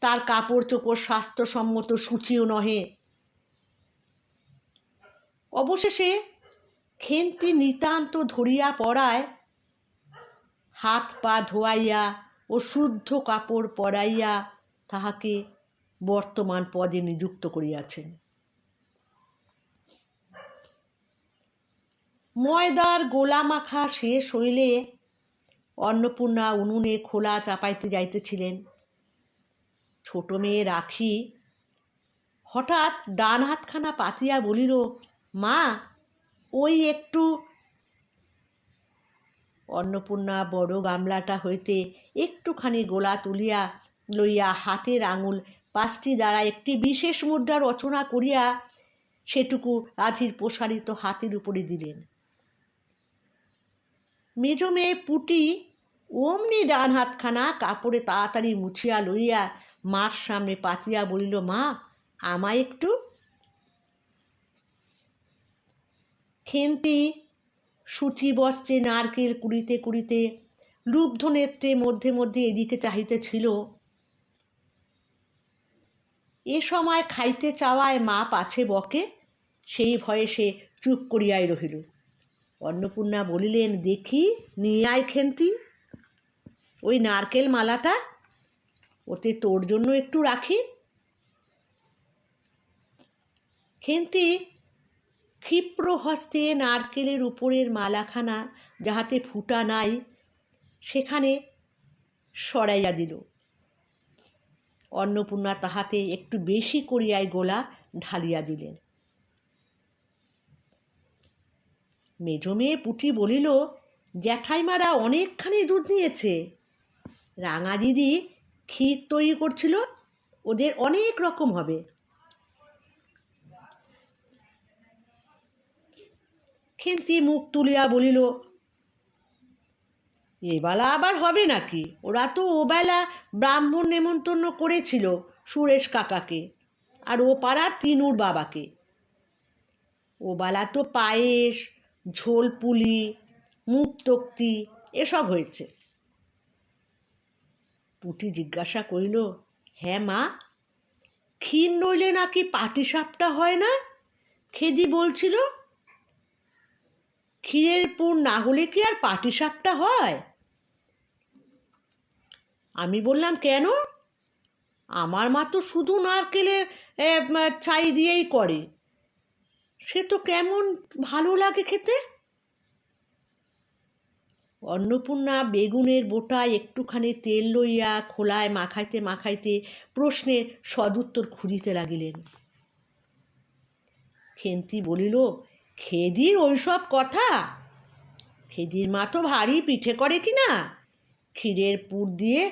তার কাপড় চোপড় স্বাস্থ্যসম্মত সূচিও নহে। অবশেষে খেন্তি নিতান্ত ধরিয়া পড়ায় হাত পা ধোয়াইয়া ও শুদ্ধ কাপড় পরাইয়া তাহাকে বর্তমান পদে নিযুক্ত করিয়াছেন। ময়দার গোলা মাখা শেষ হইলে অন্নপূর্ণা উনুনে খোলা চাপাইতে যাইতেছিলেন। ছোট মেয়ে রাখি হঠাৎ ডান হাতখানা পাতিয়া বলিল, মা, ওই একটু। অন্নপূর্ণা বড় গামলাটা হইতে একটুখানি গোলা তুলিয়া লইয়া হাতের আঙুল 5টি দ্বারা একটি বিশেষ মুদ্রা রচনা করিয়া সেটুকু রাধির প্রসারিত হাতের উপরে দিলেন। মেজ মেয়ে পুটি অমনি ডান হাতখানা কাপড়ে তাড়াতাড়ি মুছিয়া লইয়া মার সামনে পাতিয়া বলিল, মা, আমায় একটু। খেন্তি সূচি বস্ত্রে নারকেল কুড়িতে কুড়িতে লুব্ধ নেত্রে মধ্যে মধ্যে এদিকে চাহিতেছিল। এ সময় খাইতে চাওয়ায় মা পাছে বকে, সেই ভয়ে সে চুপ করিয়াই রহিল। অন্নপূর্ণা বলিলেন, দেখি নিয়ে আয় খেন্তি, ওই নারকেল মালাটা, ওতে তোর জন্য একটু রাখি। খেন্তি ক্ষিপ্র হস্তে নারকেলের উপরের মালাখানা যাহাতে ফুটা নাই সেখানে সরাইয়া দিল। অন্নপূর্ণা তাহাতে একটু বেশি করিয়াই গোলা ঢালিয়া দিলেন। মেজ মেয়ে পুটি বলিল, জ্যাঠাইমারা অনেকখানি দুধ নিয়েছে। রাঙা দিদি ক্ষীর তৈরি করছিল, ওদের অনেক রকম হবে। খেন্তি মুখ তুলিয়া বলিল, এবেলা আবার হবে নাকি? ওরা তো ওবেলা ব্রাহ্মণ নেমন্তন্ন করেছিল সুরেশ কাকাকে আর ও পাড়ার তিনুর বাবাকে। ওবেলা তো পায়েস, ঝোল পুলি, মুখ তক্তি এসব হয়েছে। পুটি জিজ্ঞাসা করিল, হ্যাঁ মা, ক্ষীর নইলে নাকি পাটিসাপটা হয় না? খেদি বলছিল। ক্ষীরের পুর না হলে কি আর পাটিসাপটা হয়? আমি বললাম, কেন? আমার মা তো শুধু নারকেলের ছাই দিয়েই করে, সে তো কেমন ভালো লাগে খেতে। অন্নপূর্ণা বেগুনের বোটায় একটুখানি তেল লইয়া খোলায় মাখাইতে মাখাইতে প্রশ্নের সদুত্তর খুঁজিতে লাগিলেন। খেন্তি বলিল, খেদির ওইসব কথা? খেদির মা তো ভারী পিঠে করে কি না? ক্ষীরের পুর দিয়ে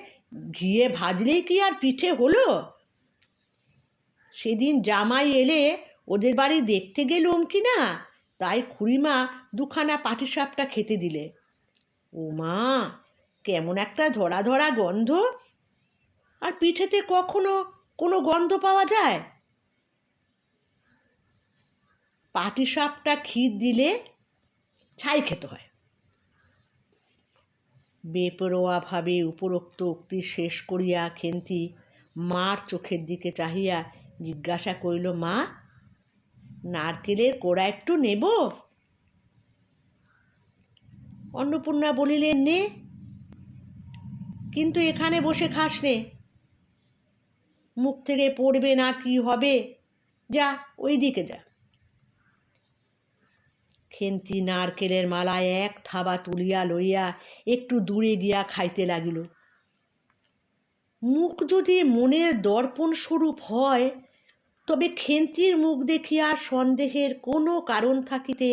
ঘিয়ে ভাজলেই কি আর পিঠে হলো? সেদিন জামাই এলে ওদের বাড়ি দেখতে গেলুম কি না, তাই খুড়িমা 2খানা পাটিসাপটা খেতে দিলে। ও মা, কেমন একটা ধরা ধরা গন্ধ! আর পিঠেতে কখনো কোনো গন্ধ পাওয়া যায়? পাটিসাপটা ক্ষীর দিলে ছাই খেতে হয়। বেপরোয়াভাবে উপরোক্ত উক্তি শেষ করিয়া খেন্তি মার চোখের দিকে চাহিয়া জিজ্ঞাসা করিল, মা, নারকেলের কোড়া একটু নেব? অন্নপূর্ণা বলিলেন, নে, কিন্তু এখানে বসে খাস নে, মুখ থেকে পড়বে না কি হবে, যা ওই দিকে যা। খেন্তি নারকেলের মালায় এক থাবা তুলিয়া লইয়া একটু দূরে গিয়া খাইতে লাগিল। মুখ যদি মনের দর্পণ স্বরূপ হয়, তবে খেন্তির মুখ দেখিয়া সন্দেহের কোনো কারণ থাকিতে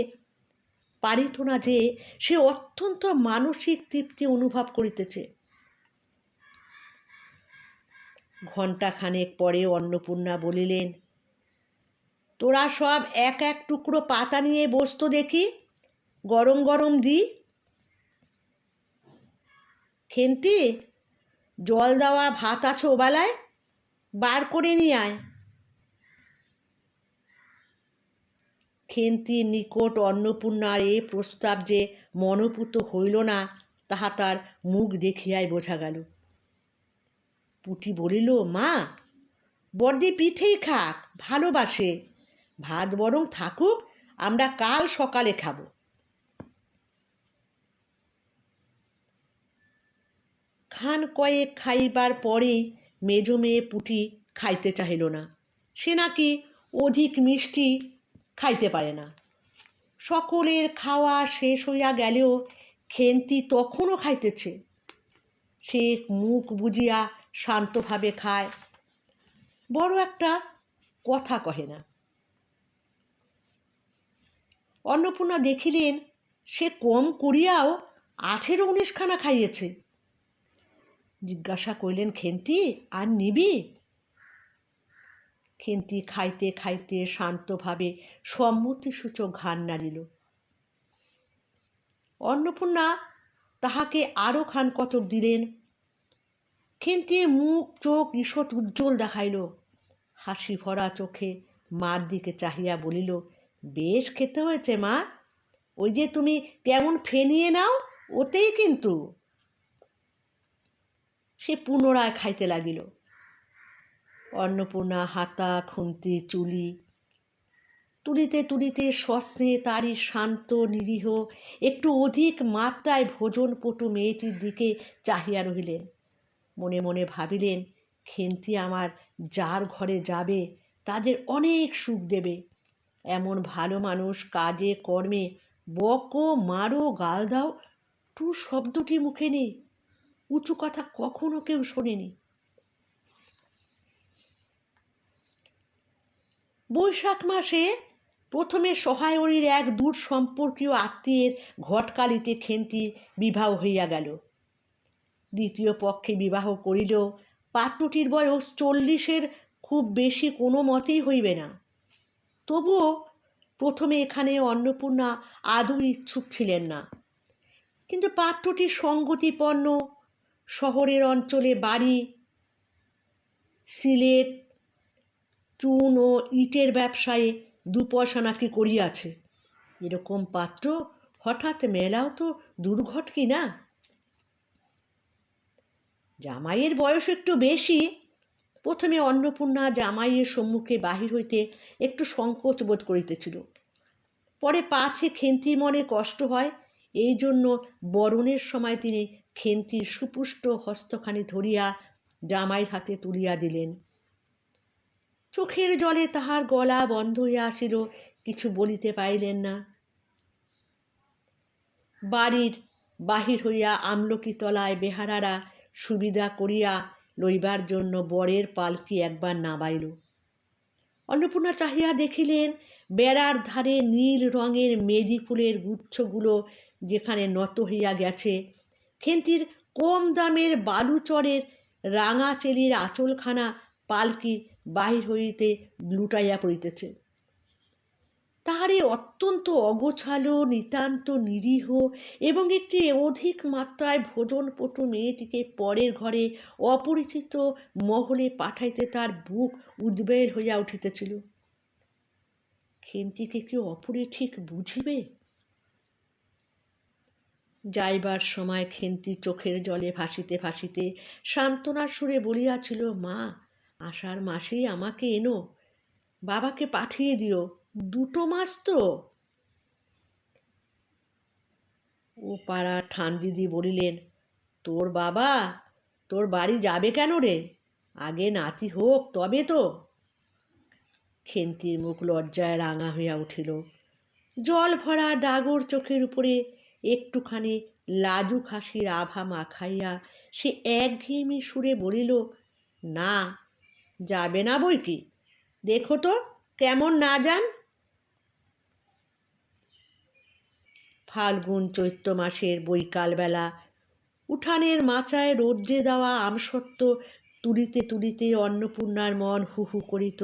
পারিত না যে সে অত্যন্ত মানসিক তৃপ্তি অনুভব করিতেছে। ঘণ্টাখানেক পরে অন্নপূর্ণা বলিলেন, তোরা সব এক এক টুকরো পাতা নিয়ে বসত দেখি, গরম গরম দি। খেন্তি, জল দেওয়া ভাত আছে ওবেলায়, বার করে নিয়ে আয়। খেন্তির নিকট অন্নপূর্ণার এ প্রস্তাব যে মনোপুত হইল না, তাহা তার মুখ দেখিয়াই বোঝা গেল। পুটি বলিল, মা, বড়দি পিঠেই খাক, ভালোবাসে, ভাত বরং থাকুক, আমরা কাল সকালে খাব। খান কয়েক খাইবার পরেই মেজ মেয়ে পুটি খাইতে চাহিল না। সে নাকি অধিক মিষ্টি খাইতে পারে না। সকলের খাওয়া শেষ হইয়া গেলেও খেন্তি তখনও খাইতেছে। সে মুখ বুজিয়া শান্তভাবে খায়, বড় একটা কথা কহে না। অন্নপূর্ণা দেখিলেন সে কম করিয়াও 18-19 খানা খাইয়েছে। জিজ্ঞাসা করিলেন, খেন্তি, আর নিবি? খেন্তি খাইতে খাইতে শান্তভাবে সম্মতিসূচক ঘাড় নাড়িল। অন্নপূর্ণা তাহাকে আরও খান কতক দিলেন। খেন্তির মুখ চোখ ঈষৎ উজ্জ্বল দেখাইল। হাসি ভরা চোখে মার দিকে চাহিয়া বলিল, বেশ খেতে হয়েছে মা, ওই যে তুমি কেমন ফেনিয়ে নাও, ওতেই কিন্তু। সে পুনরায় খাইতে লাগিল। অন্নপূর্ণা হাতা খুন্তি চুলি তুলিতে তুলিতে সস্নেহে তারই শান্ত নিরীহ একটু অধিক মাত্রায় ভোজনপটু মেয়েটির দিকে চাহিয়া রহিলেন। মনে মনে ভাবিলেন, খেন্তি আমার যার ঘরে যাবে তাদের অনেক সুখ দেবে। এমন ভালো মানুষ কাজে কর্মে বকো, মারো, গাল দাও, টু শব্দটি মুখে নেই, উঁচু কথা কখনো কেউ শোনেনি। বৈশাখ মাসে প্রথমে সহায়রীর এক দূর সম্পর্কীয় আত্মীয়ের ঘটকালিতে খেন্তির বিবাহ হইয়া গেল। দ্বিতীয় পক্ষে বিবাহ করিলেও পাত্রটির বয়স 40-এর খুব বেশি কোনো মতেই হইবে না। তবুও প্রথমে এখানে অন্নপূর্ণা আদৌ ইচ্ছুক ছিলেন না। কিন্তু পাত্রটি সঙ্গতিপন্ন, শহরের অঞ্চলে বাড়ি, সিলেট, চুন ও ইটের ব্যবসায়ে 2 পয়সা নাকি করিয়াছে। এরকম পাত্র হঠাৎ মেলাও তো দুর্ঘট কি না। জামাইয়ের বয়স একটু বেশি। প্রথমে অন্নপূর্ণা জামাইয়ের সম্মুখে বাহির হইতে একটু সংকোচ বোধ করিতেছিল। পরে পাছে খেন্তির মনে কষ্ট হয়, এই জন্য বরণের সময় তিনি খেন্তির সুপুষ্ট হস্তখানি ধরিয়া জামাইয়ের হাতে তুলিয়া দিলেন। চোখের জলে তাহার গলা বন্ধ হইয়া আসিল, কিছু বলিতে পারিলেন না। বাড়ির বাহির হইয়া আমলকি তলায় বেহারারা সুবিধা করিয়া লইবার জন্য বরের পালকি একবার নামাইল। অন্নপূর্ণা চাহিয়া দেখিলেন বেড়ার ধারে নীল রঙের মেজি ফুলের গুচ্ছগুলো যেখানে নত হইয়া গেছে, খেন্তির কম দামের বালুচরের রাঙা চেলির আঁচলখানা পালকি বাহির হইতে লুটাইয়া পড়িতেছে। তাহারে অত্যন্ত অগোছালো, নিতান্ত নিরীহ এবং একটি অধিক মাত্রায় ভোজনপটু মেয়েটিকে পরের ঘরে অপরিচিত মহলে পাঠাইতে তার বুক উদ্বেল হইয়া উঠিতেছিল। খেন্তিকে কি অপরে ঠিক বুঝিবে? যাইবার সময় খেন্তি চোখের জলে ভাসিতে ভাসিতে সান্ত্বনার সুরে বলিয়াছিল, মা, আষাঢ় মাসেই আমাকে এনো, বাবাকে পাঠিয়ে দিও, 2 মাস তো। ও পাড়া ঠান দিদি বলিলেন, তোর বাবা তোর বাড়ি যাবে কেন রে? আগে নাতি হোক তবে তো। খেন্তির মুখ লজ্জায় রাঙা হইয়া উঠিল। জল ভরা ডাগর চোখের উপরে একটুখানি লাজুক হাসির আভা মাখাইয়া সে একঘেয়েমি সুরে বলিল, না, যাবে না বই কি, দেখো তো কেমন না যান। ফাল্গুন চৈত্র মাসের বৈকালবেলা উঠানের মাচায় রৌদ্রে দেওয়া আমসত্ত্ব তুলিতে তুলিতে অন্নপূর্ণার মন হু হু করিত।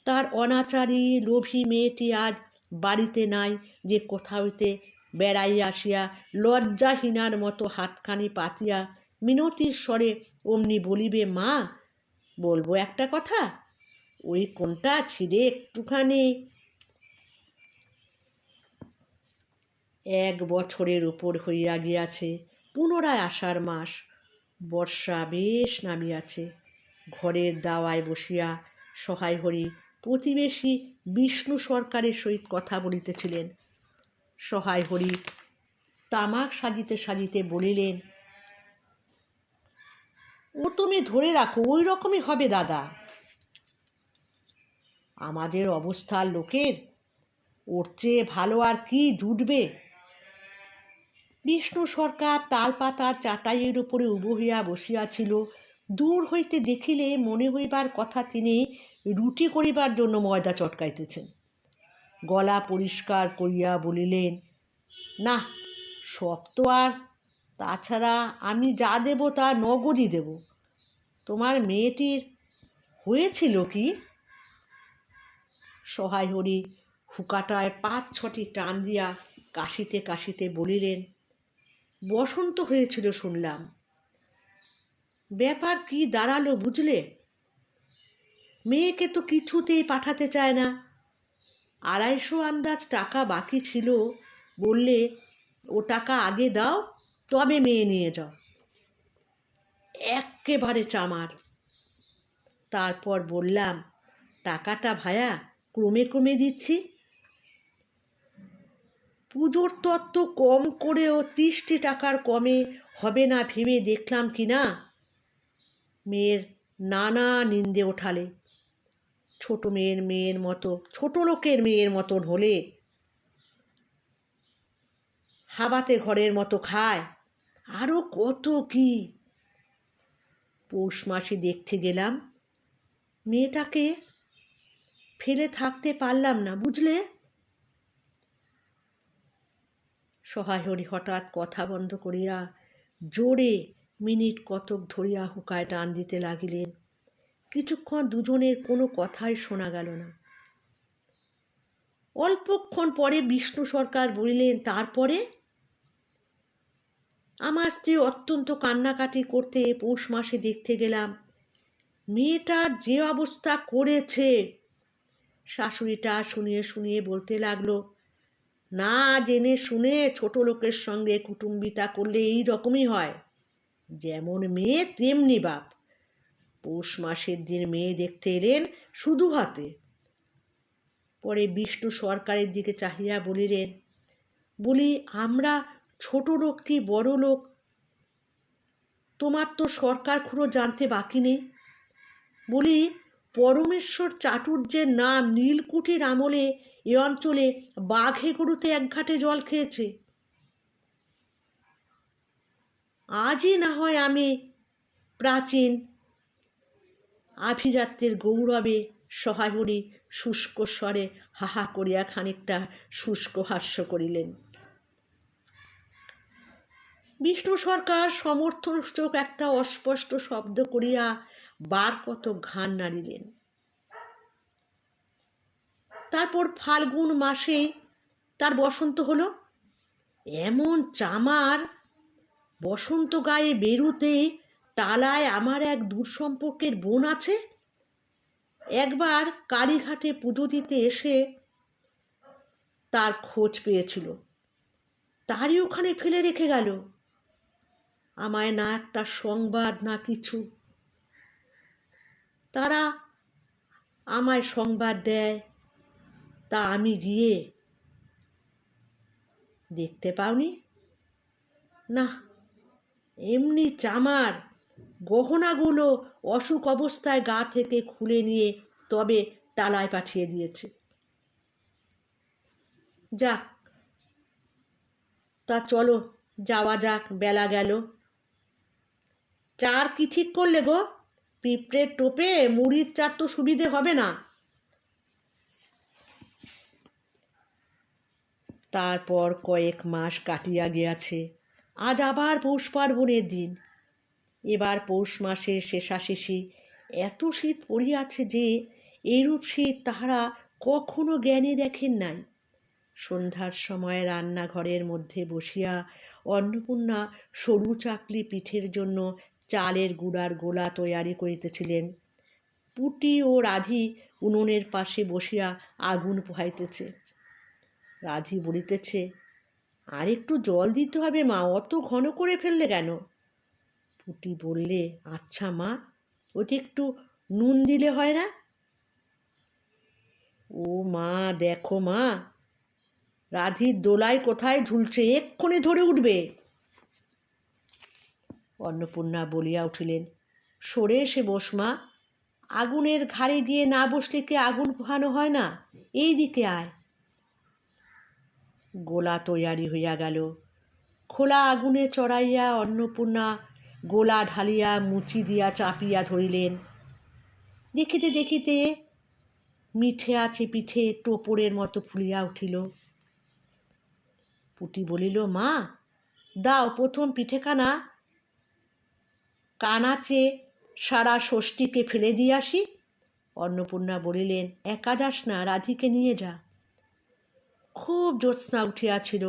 তার অনাচারী লোভী মেয়েটি আজ বাড়িতে নাই যে কোথা হইতে বেড়াইয়া আসিয়া লজ্জাহীনার মতো হাতখানি পাতিয়া মিনতির স্বরে অমনি বলিবে, মা, বলবো একটা কথা, ওই কোনটা ছিঁড়ে একটুখানি। 1 বছরের উপর হইয়া গিয়াছে। পুনরায় আষাঢ় মাস, বর্ষা বেশ নামিয়াছে। ঘরের দাওয়ায় বসিয়া সহায় হরি প্রতিবেশী বিষ্ণু সরকারের সহিত কথা বলিতেছিলেন। সহায় হরি তামাক সাজিতে সাজিতে বলিলেন, ও তুমি ধরে রাখো, ওই রকমই হবে দাদা। আমাদের অবস্থার লোকের ওর চেয়ে ভালো আর কি জুটবে? বিষ্ণু সরকার তালপাতার চাটাইয়ের উপরে উবু হইয়া বসিয়াছিল। দূর হইতে দেখিলে মনে হইবার কথা তিনি রুটি করিবার জন্য ময়দা চটকাইতেছেন। গলা পরিষ্কার করিয়া বলিলেন, না, সব তো আর, তাছাড়া আমি যা দেব তা নগদই দেব। তোমার মেয়েটির হয়েছিল কি? সহায় হরি হুকাটায় 5-6টি টান দিয়া কাশিতে কাশিতে বলিলেন, বসন্ত হয়েছিল শুনলাম। ব্যাপার কি দাঁড়ালো বুঝলে? মেয়েকে তো কিছুতেই পাঠাতে চায় না। 250 আন্দাজ টাকা বাকি ছিল, বললে ও টাকা আগে দাও, তবে মেয়ে নিয়ে যাও। এক্কেবারে চামার। তারপর বললাম, টাকাটা ভায়া ক্রমে ক্রমে দিচ্ছি। পুজোর তত্ত্ব কম করেও 30টি টাকার কমে হবে না ভেবে দেখলাম কি না, মেয়ের নানা নিন্দে ওঠালে। ছোট মেয়ের মতো, ছোট লোকের মেয়ের মতন হলে হাবাতে ঘরের মতো খায়, আরও কত কি। পৌষ মাসে দেখতে গেলাম, মেয়েটাকে ফেলে থাকতে পারলাম না, বুঝলে। সহায় হরি হঠাৎ কথা বন্ধ করিয়া জোরে মিনিট কতক ধরিয়া হুকায় টান দিতে লাগিলেন। কিছুক্ষণ দুজনের কোনো কথাই শোনা গেল না। অল্পক্ষণ পরে বিষ্ণু সরকার বলিলেন, তারপরে? আমার স্ত্রী অত্যন্ত কান্নাকাটি করতে পৌষ মাসে দেখতে গেলাম। মেয়েটার যে অবস্থা করেছে, শাশুড়িটা শুনিয়ে শুনিয়ে বলতে লাগলো, না জেনে শুনে ছোট লোকের সঙ্গে কুটুম্বিতা করলে এই রকমই হয়, যেমন মেয়ে তেমনি বাপ। পৌষ মাসের দিন মেয়ে দেখতে এলেন শুধু হাতে। পরে বিষ্ণু সরকারের দিকে চাহিয়া বলিলেন, বলি, আমরা ছোট লোক কি বড় লোক, তোমার তো সরকার খুঁড়ো জানতে বাকি নেই। বলি, পরমেশ্বর চাটুর্যের নাম নীলকুঠির আমলে এ অঞ্চলে বাঘে গরুতে 1 ঘাটে জল খেয়েছে। আজই না হয় আমি প্রাচীন আভিজাত্যের গৌরবে। সহায় হরি শুষ্ক স্বরে হাহা করিয়া খানিকটা শুষ্ক হাস্য করিলেন। বিষ্ণু সরকার সমর্থনসূচক একটা অস্পষ্ট শব্দ করিয়া বার কত ঘাড় নাড়িলেন। তারপর ফাল্গুন মাসে তার বসন্ত হলো। এমন চামার, বসন্ত গায়ে বেরুতে টালায় আমার এক দূর সম্পর্কের বোন আছে। একবার কালীঘাটে পুজো দিতে এসে তার খোঁজ পেয়েছিল। তারই ওখানে ফেলে রেখে গেল। আমায় না একটা সংবাদ না কিছু। তারা আমায় সংবাদ দেয়, তা আমি গিয়ে দেখতে পাওনি? না, এমনি চামার গহনাগুলো অসুখ অবস্থায় গা থেকে খুলে নিয়ে তবে টালায় পাঠিয়ে দিয়েছে। যাক, তা চলো যাওয়া যাক, বেলা গেল। চার কি ঠিক করলে গো? পিঁপড়ের টোপে মুড়ির চার তো সুবিধে হবে না। তারপর কয়েক মাস কাটিয়া গিয়াছে। আজ আবার পৌষ পার্বণের দিন। এবার পৌষ মাসের শেষাশেষি এত শীত পড়িয়াছে যে এইরূপ শীত তাহারা কখনো জ্ঞানে দেখেন নাই। সন্ধ্যার সময় রান্নাঘরের মধ্যে বসিয়া অন্নপূর্ণা সরু চাকলি পিঠের জন্য চালের গুঁড়ার গোলা তৈয়ারি করিতেছিলেন। পুটি ও রাধি উনুনের পাশে বসিয়া আগুন পোহাইতেছে। রাধি বলিতেছে, আর একটু জল দিতে হবে মা, অত ঘন করে ফেললে কেন? পুটি বললে, আচ্ছা মা, ওতে একটু নুন দিলে হয় না? ও মা, দেখো মা, রাধির দোলায় কোথায় ঝুলছে, এক্ষুনি ধরে উঠবে। অন্নপূর্ণা বলিয়া উঠিলেন, সরে এসে বস মা, আগুনের ঘাড়ে গিয়ে না বসলে কি আগুন পোহানো হয় না? এই দিকে আয়। গোলা তৈয়ারি হইয়া গেল। খোলা আগুনে চড়াইয়া অন্নপূর্ণা গোলা ঢালিয়া মুচি দিয়া চাপিয়া ধরিলেন। দেখিতে দেখিতে মিঠে আছে পিঠে টোপরের মতো ফুলিয়া উঠিল। পুটি বলিল, মা দাও প্রথম পিঠেখানা কানাচে সারা ষষ্ঠীকে ফেলে দিয়ে আসি। অন্নপূর্ণা বলিলেন, একা যাস না, রাধিকে নিয়ে যা। খুব জ্যোৎস্না উঠিয়াছিল।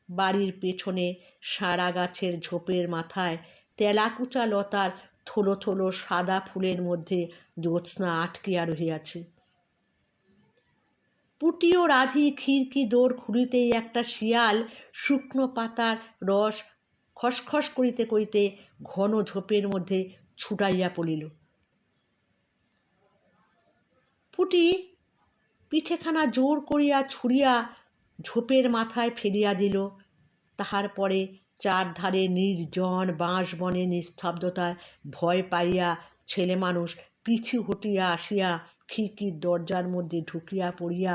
বাড়ির পেছনে সারা গাছের ঝোপের মাথায় তেলাকুচা লতার থলো থলো সাদা ফুলের মধ্যে জ্যোৎস্না আটকিয়া রহিয়াছে। পুটি ও রাধি খিড়কি দৌড় খুলিতেই একটা শিয়াল শুকনো পাতার রস খসখস করিতে করিতে ঘন ঝোপের মধ্যে ছুটাইয়া পড়িল। পুটি পিঠেখানা জোর করিয়া ছুঁড়িয়া ঝোপের মাথায় ফেলিয়া দিল। তাহার পরে চারধারে নির্জন বাঁশ বনে নিস্তব্ধতায় ভয় পাইয়া ছেলে মানুষ পিছু হটিয়া আসিয়া খিড়কির দরজার মধ্যে ঢুকিয়া পড়িয়া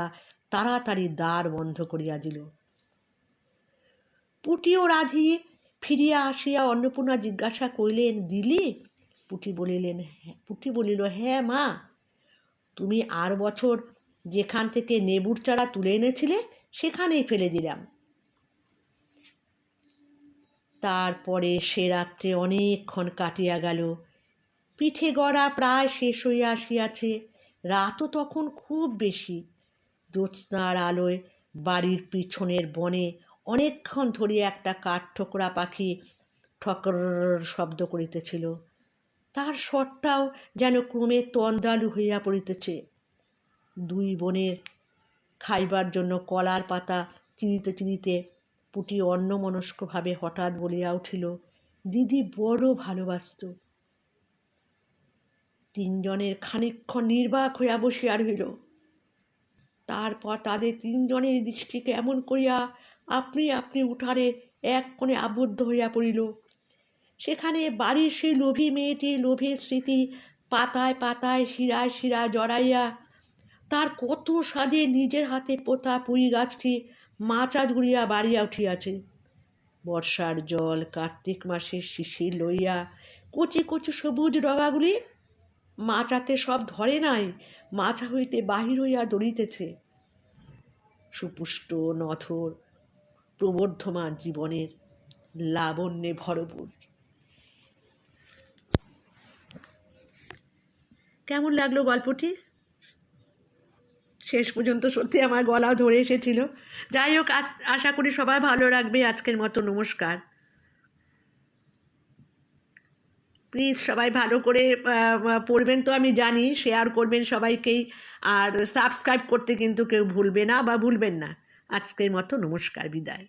তাড়াতাড়ি দ্বার বন্ধ করিয়া দিল। পুটি ও রাধি ফিরিয়া আসিয়া অন্নপূর্ণা জিজ্ঞাসা করিলেন, দিলি? পুটি বলিল, হ্যাঁ মা, তুমি আর বছর যেখান থেকে নেবুর চারা তুলে এনেছিলে সেখানেই ফেলে দিলাম। তারপরে সে রাত্রে অনেকক্ষণ কাটিয়া গেল। পিঠে গড়া প্রায় শেষ হইয়া আসিয়াছে। রাতও তখন খুব বেশি। জ্যোৎস্নার আলোয় বাড়ির পিছনের বনে অনেকক্ষণ ধরিয়া একটা কাঠঠোকরা পাখি ঠকর শব্দ করিতেছিল। তার স্বরটাও যেন ক্রমে তন্দালু হইয়া পড়িতেছে। দুই বোনের খাইবার জন্য কলার পাতা চিরিতে চিরিতে পুটি অন্যমনস্কভাবে হঠাৎ বলিয়া উঠিল, দিদি বড় ভালোবাসত। তিনজনের খানিকক্ষণ নির্বাক হইয়া বসিয়া রহিল। তারপর তাদের তিনজনের দৃষ্টি কেমন করিয়া আপনি আপনি উঠানের এক কোণে আবদ্ধ হইয়া পড়িল। সেখানে বাড়ির সেই লোভী মেয়েটির লোভের স্মৃতি পাতায় পাতায় শিরায় শিরায় জড়াইয়া তার কত সাধে নিজের হাতে পোতা পুঁই গাছটি মাচা জুড়িয়া বাড়িয়া উঠিয়াছে। বর্ষার জল কার্তিক মাসের শিশির লইয়া কচি কচি সবুজ ডগাগুলি মাচাতে সব ধরে নাই, মাচা হইতে বাহির হইয়া দড়িতেছে। সুপুষ্ট নথর প্রবর্ধমান জীবনের লাবণ্যে ভরপুর। কেমন লাগলো গল্পটি? শেষ পর্যন্ত সত্যি আমার গলা ধরে এসেছিল। যাই হোক, আশা করি সবাই ভালো রাখবে। আজকের মতো নমস্কার। প্লিজ সবাই ভালো করে পড়বেন তো আমি জানি, শেয়ার করবেন সবাইকেই, আর সাবস্ক্রাইব করতে কিন্তু কেউ ভুলবে না বা ভুলবেন না। আজকের মতো নমস্কার, বিদায়।